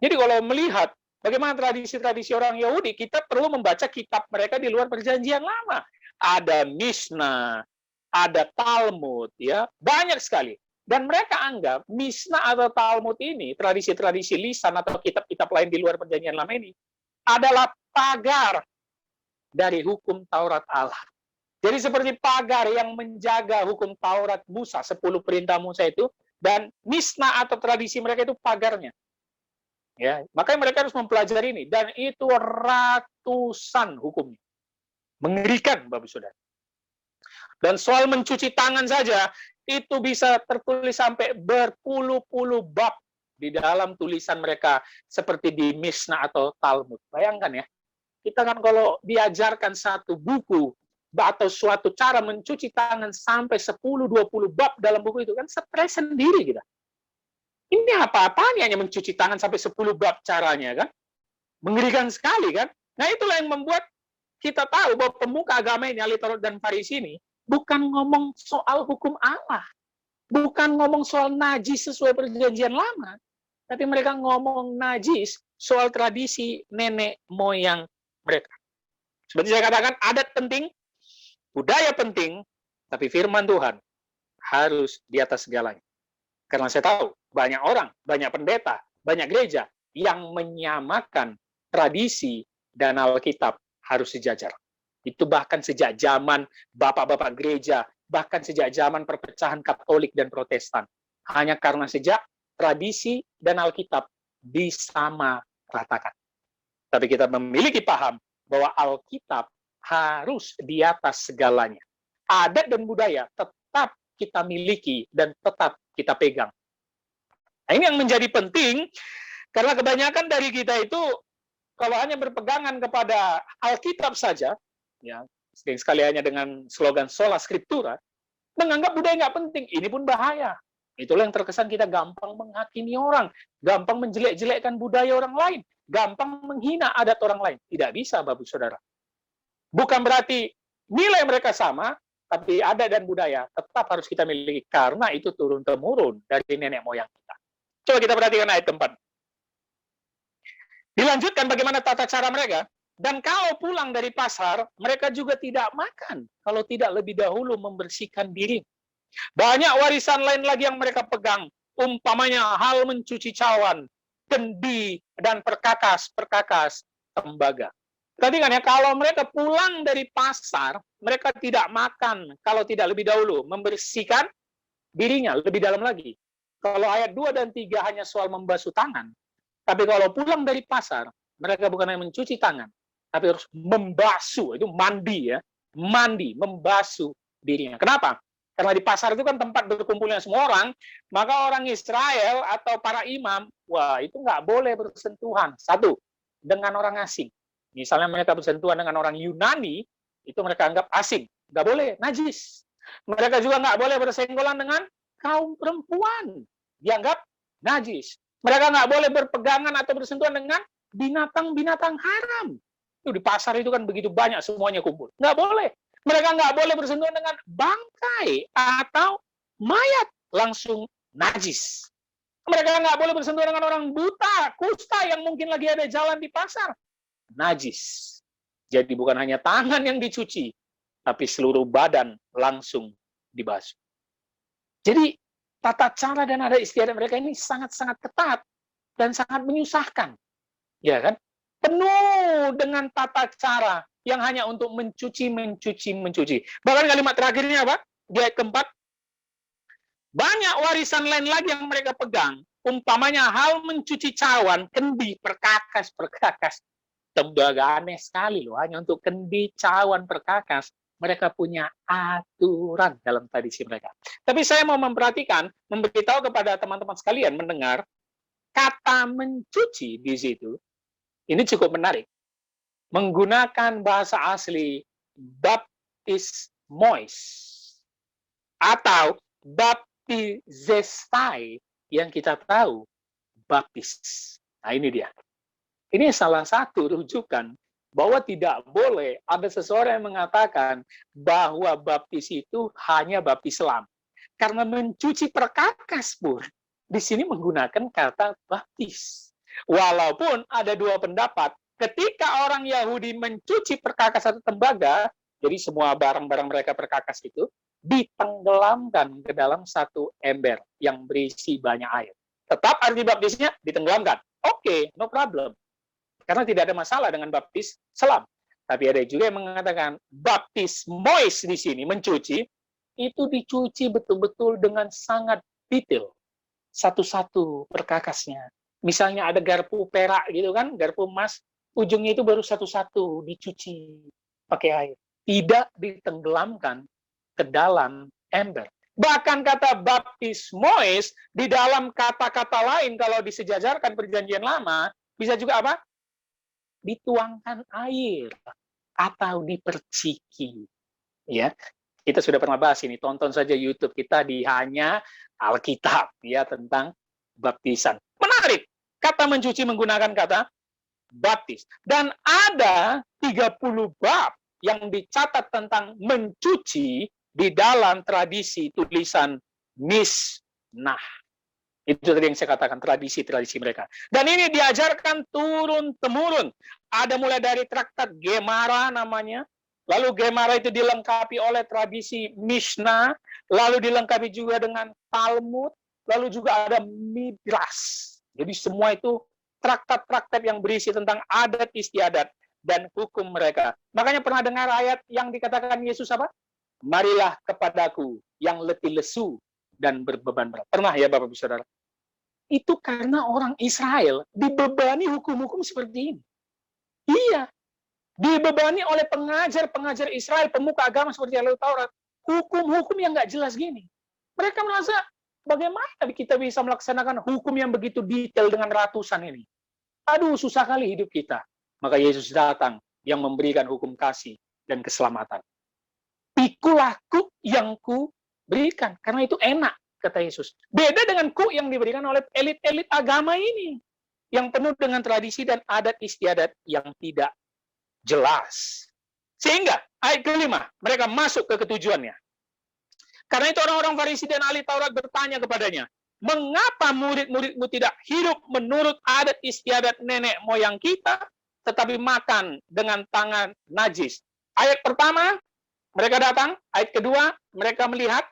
Jadi kalau melihat bagaimana tradisi-tradisi orang Yahudi, kita perlu membaca kitab mereka di luar perjanjian lama. Ada Mishnah, ada Talmud, ya, banyak sekali. Dan mereka anggap Mishnah atau Talmud ini, tradisi-tradisi lisan atau kitab-kitab lain di luar perjanjian lama ini, adalah pagar dari hukum Taurat Allah. Jadi seperti pagar yang menjaga hukum Taurat Musa, 10 perintah Musa itu, dan Mishnah atau tradisi mereka itu pagarnya. Ya, makanya mereka harus mempelajari ini, dan itu ratusan hukumnya. Mengerikan, Bapak Saudara. Dan soal mencuci tangan saja, itu bisa tertulis sampai berpuluh-puluh bab di dalam tulisan mereka, seperti di Mishnah atau Talmud. Bayangkan ya, kita kan kalau diajarkan satu buku, atau suatu cara mencuci tangan sampai 10-20 bab dalam buku itu, kan stres sendiri kita. Ini apa-apaan hanya mencuci tangan sampai 10 bab caranya, kan? Mengerikan sekali, kan? Nah, itulah yang membuat kita tahu bahwa pemuka agama ini, ahli Taurat dan Farisi ini, bukan ngomong soal hukum Allah, bukan ngomong soal najis sesuai perjanjian lama, tapi mereka ngomong najis soal tradisi nenek moyang mereka. Seperti saya katakan, adat penting, budaya penting, tapi firman Tuhan harus di atas segalanya. Karena saya tahu, banyak orang, banyak pendeta, banyak gereja yang menyamakan tradisi dan Alkitab harus sejajar. Itu bahkan sejak zaman bapak-bapak gereja, bahkan sejak zaman perpecahan Katolik dan Protestan. Hanya karena sejak tradisi dan Alkitab disamaratakan. Tapi kita memiliki paham bahwa Alkitab harus di atas segalanya. Adat dan budaya tetap kita miliki dan tetap kita pegang. Nah, ini yang menjadi penting, karena kebanyakan dari kita itu kalau hanya berpegangan kepada Alkitab saja, ya, sekali hanya dengan slogan sola scriptura, menganggap budaya nggak penting. Ini pun bahaya. Itulah yang terkesan kita gampang menghakimi orang, gampang menjelek-jelekkan budaya orang lain, gampang menghina adat orang lain. Tidak bisa, Bapak Saudara. Bukan berarti nilai mereka sama, tapi adat dan budaya tetap harus kita miliki, karena itu turun-temurun dari nenek moyang kita. Coba kita perhatikan ayat 4. Dilanjutkan bagaimana tata cara mereka. Dan kalau pulang dari pasar, mereka juga tidak makan kalau tidak lebih dahulu membersihkan diri. Banyak warisan lain lagi yang mereka pegang, umpamanya hal mencuci cawan, kendi, dan perkakas tembaga. Perhatikan ya, kalau mereka pulang dari pasar, mereka tidak makan kalau tidak lebih dahulu membersihkan dirinya lebih dalam lagi. Kalau ayat 2 dan 3 hanya soal membasuh tangan, tapi kalau pulang dari pasar, mereka bukan hanya mencuci tangan, tapi harus membasuh, itu mandi ya, mandi, membasuh dirinya. Kenapa? Karena di pasar itu kan tempat berkumpulnya semua orang, maka orang Israel atau para imam, wah itu nggak boleh bersentuhan. Satu, dengan orang asing. Misalnya mereka bersentuhan dengan orang Yunani, itu mereka anggap asing. Nggak boleh, najis. Mereka juga nggak boleh bersenggolan dengan kaum perempuan. Dianggap najis. Mereka nggak boleh berpegangan atau bersentuhan dengan binatang-binatang haram. Itu di pasar itu kan begitu banyak semuanya kumpul. Nggak boleh. Mereka nggak boleh bersentuhan dengan bangkai atau mayat, langsung najis. Mereka nggak boleh bersentuhan dengan orang buta, kusta yang mungkin lagi ada jalan di pasar. Najis. Jadi bukan hanya tangan yang dicuci, tapi seluruh badan langsung dibasuh. Jadi tata cara dan adat istiadat mereka ini sangat-sangat ketat dan sangat menyusahkan. Ya kan? Penuh dengan tata cara yang hanya untuk mencuci. Bahkan kalimat terakhirnya apa? Di ayat keempat, banyak warisan lain lagi yang mereka pegang. Umpamanya hal mencuci cawan, kendi, perkakas. Tembaga aneh sekali loh, hanya untuk kendi, cawan, perkakas. Mereka punya aturan dalam tradisi mereka. Tapi saya mau memberitahu kepada teman-teman sekalian mendengar, kata mencuci di situ, ini cukup menarik. Menggunakan bahasa asli baptismois atau baptizestai yang kita tahu baptis. Nah ini dia. Ini salah satu rujukan bahwa tidak boleh ada seseorang yang mengatakan bahwa baptis itu hanya baptis Islam. Karena mencuci perkakas pun di sini menggunakan kata baptis. Walaupun ada dua pendapat, ketika orang Yahudi mencuci perkakas atau tembaga, jadi semua barang-barang mereka perkakas itu ditenggelamkan ke dalam satu ember yang berisi banyak air. Tetap arti baptisnya ditenggelamkan. Oke, no problem. Karena tidak ada masalah dengan baptis selam. Tapi ada juga yang mengatakan baptismois di sini, mencuci, itu dicuci betul-betul dengan sangat detail. Satu-satu perkakasnya. Misalnya ada garpu perak gitu kan, garpu emas, ujungnya itu baru satu-satu dicuci pakai air. Tidak ditenggelamkan ke dalam ember. Bahkan kata baptismois di dalam kata-kata lain kalau disejajarkan perjanjian lama, bisa juga apa? Dituangkan air atau diperciki. Ya, kita sudah pernah bahas ini. Tonton saja YouTube kita di Hanya Alkitab ya tentang baptisan. Menarik. Kata mencuci menggunakan kata baptis. Dan ada 30 bab yang dicatat tentang mencuci di dalam tradisi tulisan Mishnah. Itu tadi yang saya katakan, tradisi-tradisi mereka. Dan ini diajarkan turun-temurun. Ada mulai dari traktat Gemara namanya, lalu Gemara itu dilengkapi oleh tradisi Mishnah, lalu dilengkapi juga dengan Talmud, lalu juga ada Midrash. Jadi semua itu traktat-traktat yang berisi tentang adat istiadat dan hukum mereka. Makanya pernah dengar ayat yang dikatakan Yesus apa? Marilah kepadaku yang letih lesu dan berbeban berat. Pernah ya Bapak Ibu Saudara? Itu karena orang Israel dibebani hukum-hukum seperti ini. Iya, dibebani oleh pengajar-pengajar Israel, pemuka agama seperti ahli Taurat, hukum-hukum yang nggak jelas gini. Mereka merasa, bagaimana kita bisa melaksanakan hukum yang begitu detail dengan ratusan ini? Aduh, susah kali hidup kita. Maka Yesus datang yang memberikan hukum kasih dan keselamatan. Pikulah kuk yang ku berikan, karena itu enak, kata Yesus. Beda dengan kuk yang diberikan oleh elit-elit agama ini, yang penuh dengan tradisi dan adat istiadat yang tidak jelas. Sehingga ayat kelima, mereka masuk ke ketujuannya. Karena itu orang-orang Farisi dan ahli Taurat bertanya kepadanya, mengapa murid-muridmu tidak hidup menurut adat istiadat nenek moyang kita, tetapi makan dengan tangan najis? Ayat pertama, mereka datang. Ayat kedua, mereka melihat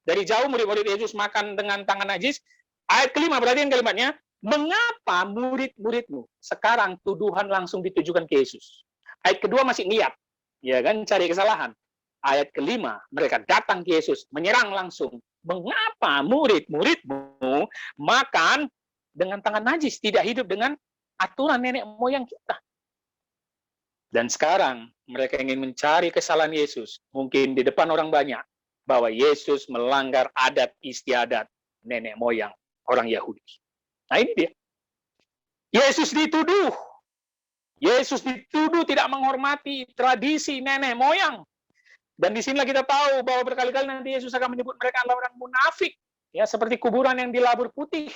dari jauh murid-murid Yesus makan dengan tangan najis. Ayat kelima, perhatian kalimatnya, mengapa murid-muridmu? Sekarang tuduhan langsung ditujukan ke Yesus. Ayat kedua masih niat, ya kan, cari kesalahan. Ayat kelima, mereka datang ke Yesus, menyerang langsung. Mengapa murid-muridmu makan dengan tangan najis, tidak hidup dengan aturan nenek moyang kita? Dan sekarang mereka ingin mencari kesalahan Yesus, mungkin di depan orang banyak, bahwa Yesus melanggar adat istiadat nenek moyang orang Yahudi. Nah ini dia. Yesus dituduh tidak menghormati tradisi nenek moyang. Dan disinilah kita tahu bahwa berkali-kali nanti Yesus akan menyebut mereka adalah orang munafik. Ya, seperti kuburan yang dilabur putih.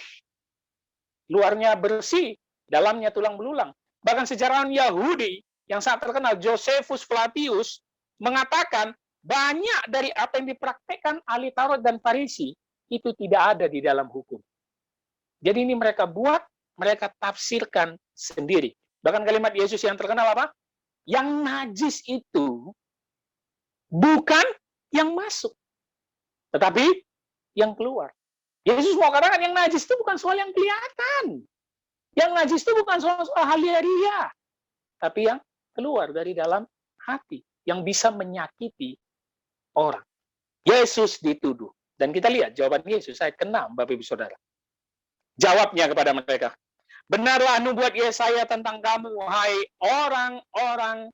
Luarnya bersih, dalamnya tulang belulang. Bahkan sejarawan Yahudi yang sangat terkenal, Josephus Flavius, mengatakan banyak dari apa yang dipraktekkan ahli Taurat dan Farisi itu tidak ada di dalam hukum. Jadi ini mereka buat, mereka tafsirkan sendiri. Bahkan kalimat Yesus yang terkenal apa? Yang najis itu bukan yang masuk, tetapi yang keluar. Yesus mau katakan yang najis itu bukan soal yang kelihatan. Yang najis itu bukan soal halia-ria, tapi yang keluar dari dalam hati, yang bisa menyakiti orang. Yesus dituduh. Dan kita lihat jawaban Yesus, ayat ke-6, Bapak Ibu Saudara. Jawabnya kepada mereka, benarlah nubuat Yesaya tentang kamu, hai orang-orang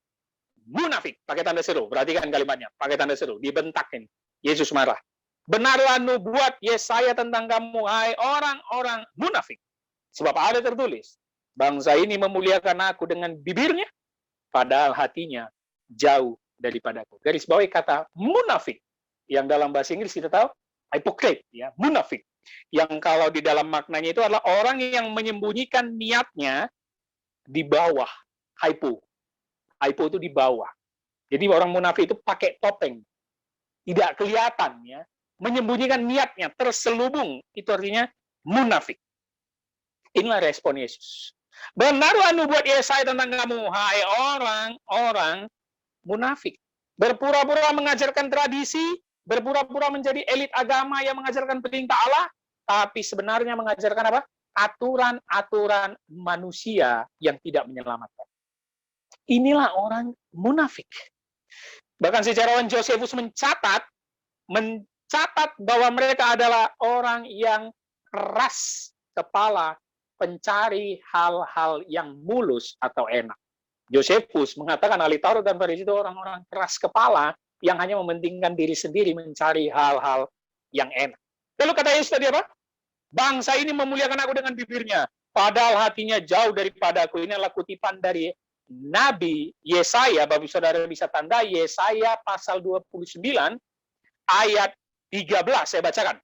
munafik. Pakai tanda seru, perhatikan kalimatnya. Pakai tanda seru, dibentakin. Yesus marah. Benarlah nubuat Yesaya tentang kamu, hai orang-orang munafik. Sebab ada tertulis, bangsa ini memuliakan aku dengan bibirnya, padahal hatinya jauh daripadaku. Garis bawahi kata munafik, yang dalam bahasa Inggris kita tahu, hypocrite, ya, munafik. Yang kalau di dalam maknanya itu adalah orang yang menyembunyikan niatnya di bawah, hypo. Hypo itu di bawah. Jadi orang munafik itu pakai topeng. Tidak kelihatan, ya. Menyembunyikan niatnya, terselubung. Itu artinya munafik. Inilah respon Yesus. Benarlah nubuat Yesaya tentang kamu, hai orang-orang munafik. Berpura-pura mengajarkan tradisi, berpura-pura menjadi elit agama yang mengajarkan perintah Allah, tapi sebenarnya mengajarkan apa? Aturan-aturan manusia yang tidak menyelamatkan. Inilah orang munafik. Bahkan sejarawan Josephus mencatat bahwa mereka adalah orang yang keras kepala, pencari hal-hal yang mulus atau enak. Josephus mengatakan ahli Taurat dan Farisi itu orang-orang keras kepala yang hanya mementingkan diri sendiri, mencari hal-hal yang enak. Lalu kata Yesus tadi apa? Bangsa ini memuliakan aku dengan bibirnya, padahal hatinya jauh daripada aku. Ini adalah kutipan dari Nabi Yesaya. Bapak Saudara bisa tanda Yesaya pasal 29 ayat 13, saya bacakan.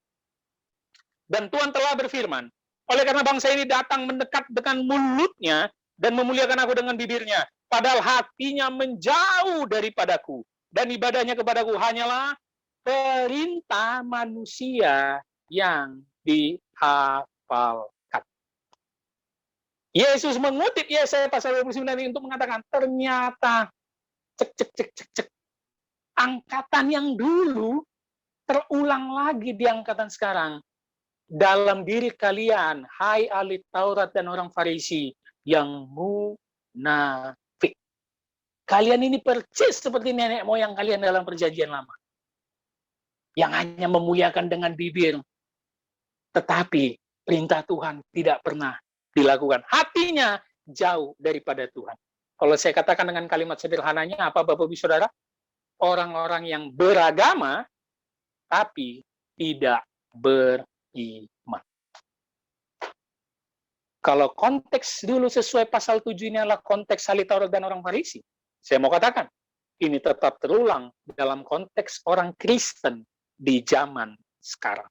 Dan Tuhan telah berfirman, oleh karena bangsa ini datang mendekat dengan mulutnya dan memuliakan aku dengan bibirnya, padahal hatinya menjauh daripadaku, dan ibadahnya kepadaku hanyalah perintah manusia yang dihafalkan. Yesus mengutip Yesaya pasal 29 ini untuk mengatakan, ternyata cek, angkatan yang dulu terulang lagi di angkatan sekarang. Dalam diri kalian, hai ahli Taurat dan orang Farisi, yang munafik. Kalian ini persis seperti nenek moyang kalian dalam perjanjian lama. Yang hanya memuliakan dengan bibir. Tetapi perintah Tuhan tidak pernah dilakukan. Hatinya jauh daripada Tuhan. Kalau saya katakan dengan kalimat sederhananya, apa Bapak Ibu Saudara? Orang-orang yang beragama, tapi tidak beriman. Kalau konteks dulu sesuai pasal 7 ini adalah konteks ahli Taurat dan orang Farisi, saya mau katakan, ini tetap terulang dalam konteks orang Kristen di zaman sekarang.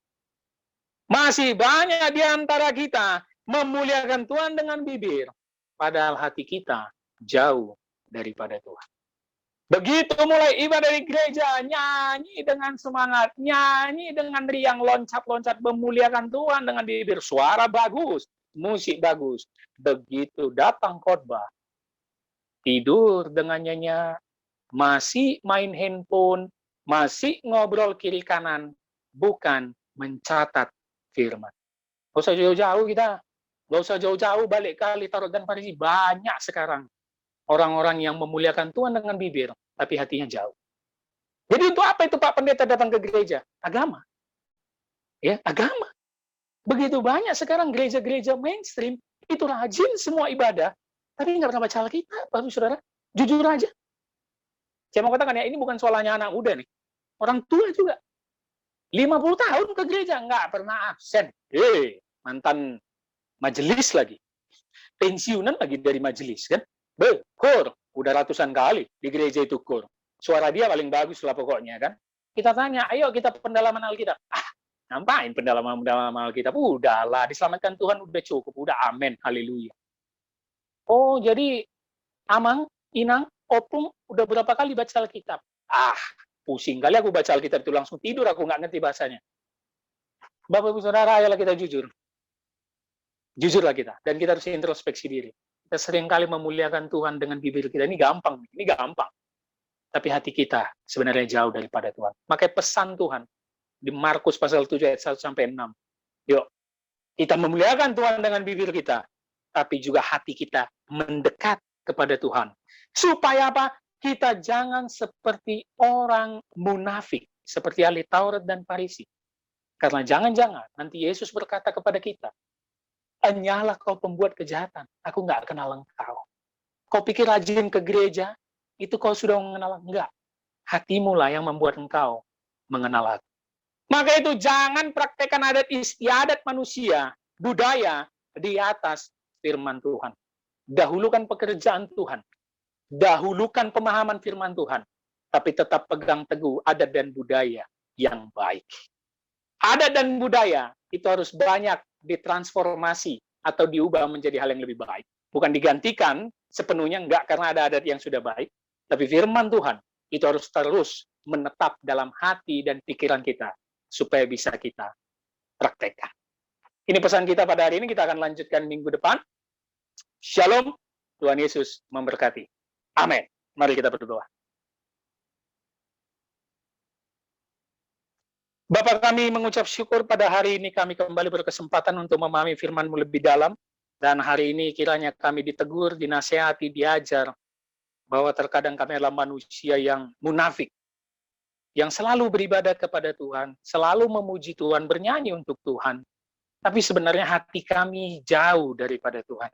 Masih banyak di antara kita memuliakan Tuhan dengan bibir, padahal hati kita jauh daripada Tuhan. Begitu mulai ibadah di gereja, nyanyi dengan semangat, nyanyi dengan riang, loncat-loncat, memuliakan Tuhan dengan bibir, suara bagus, musik bagus. Begitu datang khotbah, tidur dengan nyenyak, masih main handphone, masih ngobrol kiri kanan, bukan mencatat firman. Gak usah jauh-jauh kita, gak usah jauh-jauh balik ke ahli Taurat dan Farisi. Banyak sekarang orang-orang yang memuliakan Tuhan dengan bibir, tapi hatinya jauh. Jadi untuk apa itu Pak Pendeta datang ke gereja? Agama. Ya, agama. Begitu banyak sekarang gereja-gereja mainstream, itu rajin semua ibadah, tapi nggak pernah baca Alkitab, Bapak Saudara. Jujur aja. Saya mau katakan ya, ini bukan soalnya anak muda nih. Orang tua juga. 50 tahun ke gereja, nggak pernah absen. Mantan majelis lagi. Pensiunan lagi dari majelis, kan? Kur, udah ratusan kali di gereja itu kur. Suara dia paling bagus lah pokoknya, kan? Kita tanya, ayo kita pendalaman Alkitab. Ngapain pendalaman Alkitab? Udahlah, diselamatkan Tuhan udah cukup, udah amin, haleluya. Oh, jadi Amang, Inang, Opung udah berapa kali baca Alkitab? Pusing kali aku baca Alkitab itu, langsung tidur, aku nggak ngerti bahasanya. Bapak Ibu Saudara, ayolah kita jujur. Jujurlah kita, dan kita harus introspeksi diri. Kita seringkali memuliakan Tuhan dengan bibir kita, ini gampang. Tapi hati kita sebenarnya jauh daripada Tuhan. Makanya pesan Tuhan di Markus pasal 7 ayat 1 sampai 6. Yuk, kita memuliakan Tuhan dengan bibir kita, tapi juga hati kita mendekat kepada Tuhan. Supaya apa? Kita jangan seperti orang munafik, seperti ahli Taurat dan Farisi. Karena jangan-jangan nanti Yesus berkata kepada kita, "Hanyalah kau pembuat kejahatan, aku nggak kenal engkau. Kau pikir rajin ke gereja, itu kau sudah mengenal? Enggak. Hatimu lah yang membuat engkau mengenal aku." Maka itu jangan praktekkan adat istiadat manusia, budaya di atas firman Tuhan. Dahulukan pekerjaan Tuhan. Dahulukan pemahaman firman Tuhan. Tapi tetap pegang teguh adat dan budaya yang baik. Adat dan budaya itu harus banyak ditransformasi atau diubah menjadi hal yang lebih baik. Bukan digantikan sepenuhnya, enggak, karena ada adat yang sudah baik. Tapi firman Tuhan itu harus terus menetap dalam hati dan pikiran kita supaya bisa kita praktekkan. Ini pesan kita pada hari ini, kita akan lanjutkan minggu depan. Shalom, Tuhan Yesus memberkati. Amin. Mari kita berdoa. Bapa, kami mengucap syukur pada hari ini kami kembali berkesempatan untuk memahami firman-Mu lebih dalam. Dan hari ini kiranya kami ditegur, dinasehati, diajar, bahwa terkadang kami adalah manusia yang munafik, yang selalu beribadah kepada Tuhan, selalu memuji Tuhan, bernyanyi untuk Tuhan. Tapi sebenarnya hati kami jauh daripada Tuhan.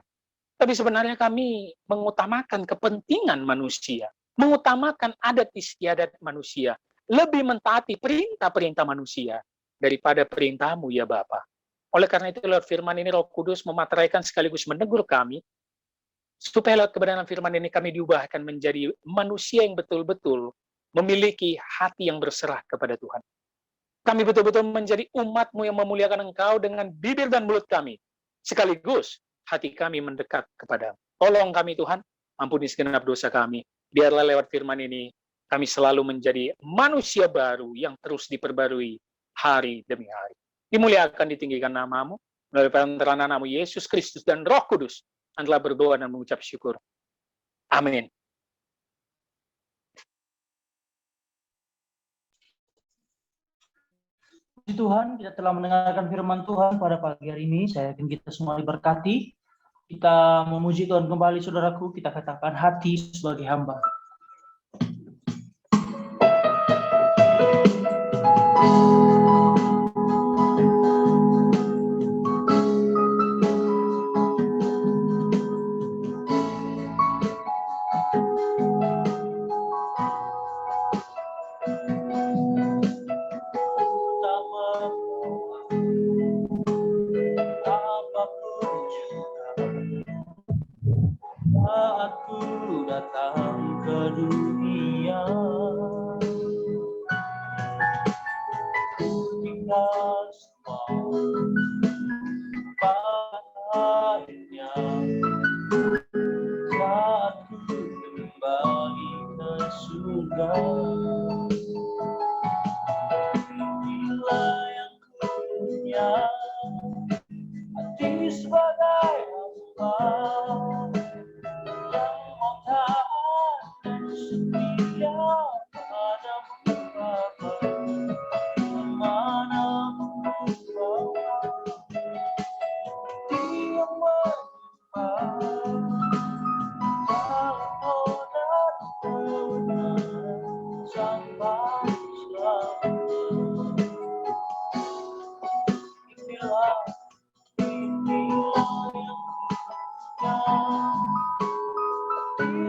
Tapi sebenarnya kami mengutamakan kepentingan manusia, mengutamakan adat istiadat manusia, lebih mentaati perintah-perintah manusia daripada perintah-Mu ya Bapa. Oleh karena itu lewat firman ini Roh Kudus memateraikan sekaligus menegur kami, supaya lewat kebenaran firman ini kami diubahkan menjadi manusia yang betul-betul memiliki hati yang berserah kepada Tuhan. Kami betul-betul menjadi umat-Mu yang memuliakan Engkau dengan bibir dan mulut kami, sekaligus hati kami mendekat kepada-Mu. Tolong kami Tuhan, ampuni segenap dosa kami. Biarlah lewat firman ini, kami selalu menjadi manusia baru yang terus diperbarui hari demi hari. Dimuliakan, ditinggikan nama-Mu, melalui perantaraan nama Yesus Kristus dan Roh Kudus, adalah berdoa dan mengucap syukur. Amin. Puji Tuhan, kita telah mendengarkan firman Tuhan pada pagi hari ini. Saya yakin kita semua diberkati. Kita memuji Tuhan kembali, saudaraku. Kita katakan hati sebagai hamba. Aku datang ke dunia, tinggal semua padanya. Saat ku kembali ke surga, bila yang ku punya hati sebagai hamba, inilah yang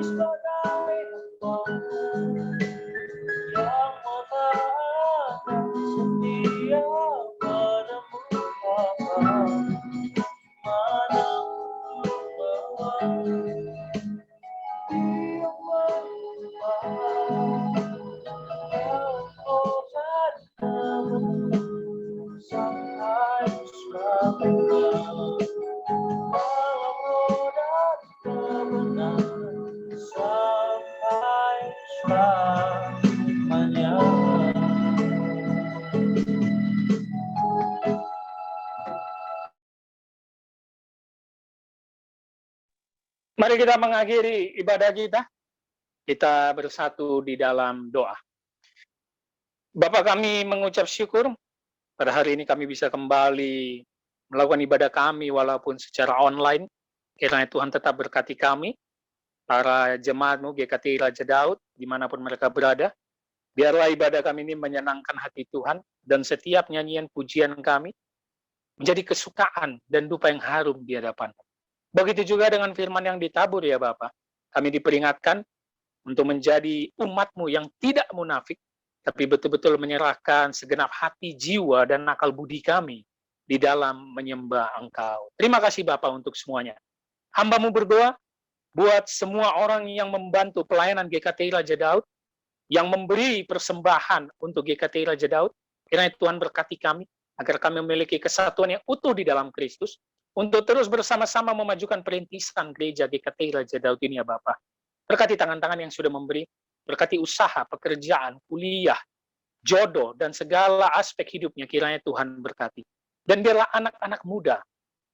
sebagai benar, walau dari kebenaran sampai selamanya. Mari kita mengakhiri ibadah kita. Kita bersatu di dalam doa. Bapa, kami mengucap syukur pada hari ini kami bisa kembali melakukan ibadah kami walaupun secara online. Kiranya Tuhan tetap berkati kami, para jemaat-Mu GKTI Raja Daud, dimanapun mereka berada. Biarlah ibadah kami ini menyenangkan hati Tuhan, dan setiap nyanyian pujian kami menjadi kesukaan dan dupa yang harum di hadapan. Begitu juga dengan firman yang ditabur ya Bapak. Kami diperingatkan untuk menjadi umat-Mu yang tidak munafik, tapi betul-betul menyerahkan segenap hati, jiwa, dan akal budi kami di dalam menyembah Engkau. Terima kasih Bapak untuk semuanya. Hamba-Mu berdoa buat semua orang yang membantu pelayanan GKTI Raja Daud, yang memberi persembahan untuk GKTI Raja Daud. Kiranya Tuhan berkati kami, agar kami memiliki kesatuan yang utuh di dalam Kristus, untuk terus bersama-sama memajukan perintisan gereja GKTI Raja Daud ini ya Bapak. Berkati tangan-tangan yang sudah memberi, berkati usaha, pekerjaan, kuliah, jodoh, dan segala aspek hidupnya, kiranya Tuhan berkati. Dan biarlah anak-anak muda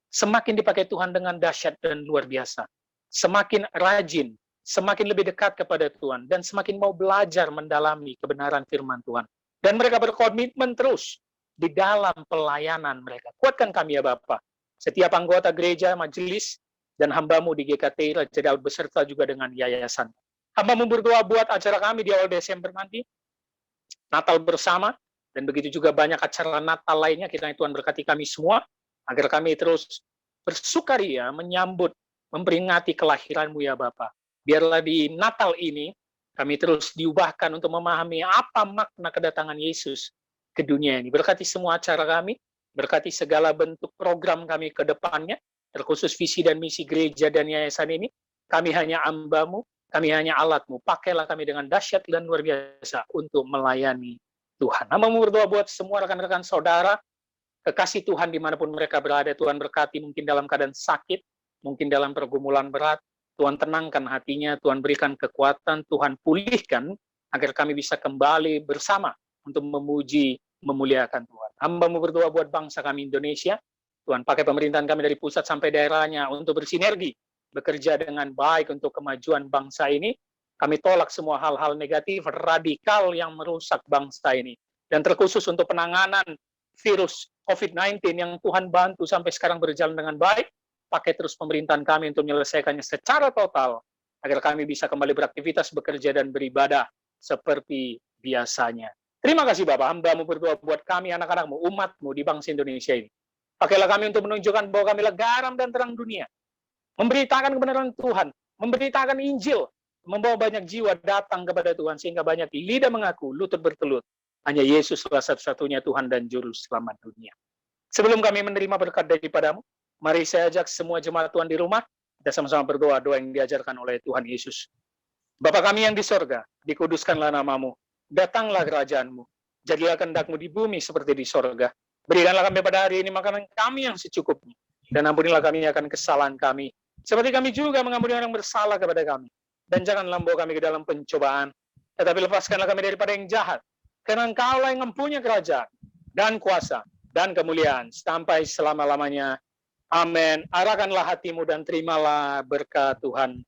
semakin dipakai Tuhan dengan dahsyat dan luar biasa. Semakin rajin, semakin lebih dekat kepada Tuhan, dan semakin mau belajar mendalami kebenaran firman Tuhan. Dan mereka berkomitmen terus di dalam pelayanan mereka. Kuatkan kami ya Bapak. Setiap anggota gereja, majelis, dan hamba-Mu di GKTI Raja Daud beserta juga dengan yayasan. Hamba-Mu berdoa buat acara kami di awal Desember nanti, Natal bersama, dan begitu juga banyak acara Natal lainnya. Kiranya Tuhan berkati kami semua, agar kami terus bersukaria menyambut, memperingati kelahiran-Mu ya Bapa. Biarlah di Natal ini, kami terus diubahkan untuk memahami apa makna kedatangan Yesus ke dunia ini. Berkati semua acara kami, berkati segala bentuk program kami ke depannya, terkhusus visi dan misi gereja dan yayasan ini. Kami hanya hamba-Mu, kami hanya alat-Mu. Pakailah kami dengan dahsyat dan luar biasa untuk melayani Tuhan. Hamba-Mu berdoa buat semua rekan-rekan saudara, kekasih Tuhan dimanapun mereka berada. Tuhan berkati, mungkin dalam keadaan sakit, mungkin dalam pergumulan berat. Tuhan tenangkan hatinya, Tuhan berikan kekuatan, Tuhan pulihkan, agar kami bisa kembali bersama untuk memuji, memuliakan Tuhan. Hamba-Mu berdoa buat bangsa kami Indonesia. Tuhan pakai pemerintahan kami dari pusat sampai daerahnya untuk bersinergi, bekerja dengan baik untuk kemajuan bangsa ini. Kami tolak semua hal-hal negatif, radikal yang merusak bangsa ini. Dan terkhusus untuk penanganan virus COVID-19 yang Tuhan bantu sampai sekarang berjalan dengan baik, pakai terus pemerintahan kami untuk menyelesaikannya secara total, agar kami bisa kembali beraktivitas, bekerja, dan beribadah seperti biasanya. Terima kasih Bapak, hamba-Mu berdoa buat kami, anak-anak-Mu, umat-Mu di bangsa Indonesia ini. Pakailah kami untuk menunjukkan bahwa kamilah garam dan terang dunia, memberitakan kebenaran Tuhan, memberitakan Injil, membawa banyak jiwa datang kepada Tuhan, sehingga banyak lidah mengaku, lutut bertelut, hanya Yesuslah satu-satunya Tuhan dan Juru Selamat dunia. Sebelum kami menerima berkat daripada-Mu, mari saya ajak semua jemaat Tuhan di rumah, kita sama-sama berdoa doa yang diajarkan oleh Tuhan Yesus. Bapa kami yang di sorga, dikuduskanlah nama-Mu, datanglah kerajaan-Mu, jadilah kehendak-Mu di bumi seperti di sorga. Berikanlah kami pada hari ini makanan kami yang secukupnya, dan ampunilah kami akan kesalahan kami, seperti kami juga mengampuni orang yang bersalah kepada kami. Dan janganlah membawa kami ke dalam pencobaan, tetapi lepaskanlah kami daripada yang jahat, karena Engkaulah yang mempunyai kerajaan, dan kuasa, dan kemuliaan, sampai selama-lamanya. Amin. Arahkanlah hatimu dan terimalah berkat Tuhan.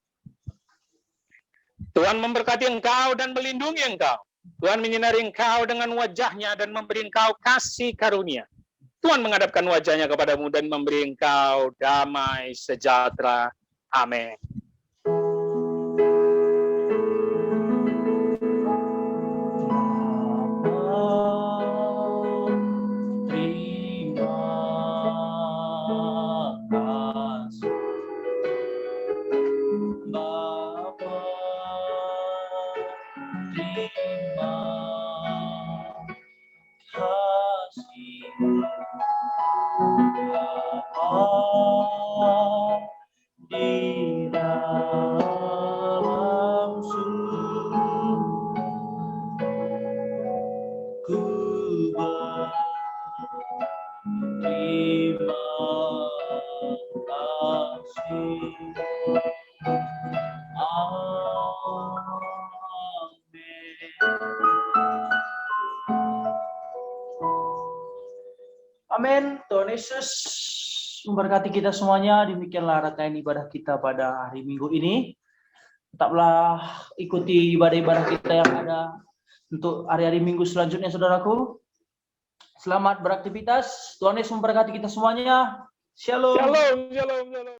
Tuhan memberkati engkau dan melindungi engkau. Tuhan menyinari engkau dengan wajah-Nya dan memberi engkau kasih karunia. Tuhan menghadapkan wajah-Nya kepadamu dan memberi engkau damai sejahtera. Amin. Di Tuhan Yesus memberkati kita semuanya. Demikianlah rangkaian ibadah kita pada hari Minggu ini. Tetaplah ikuti ibadah-ibadah kita yang ada untuk hari-hari Minggu selanjutnya, saudaraku. Selamat beraktivitas. Tuhan Yesus memberkati kita semuanya. Shalom. Shalom, shalom, shalom.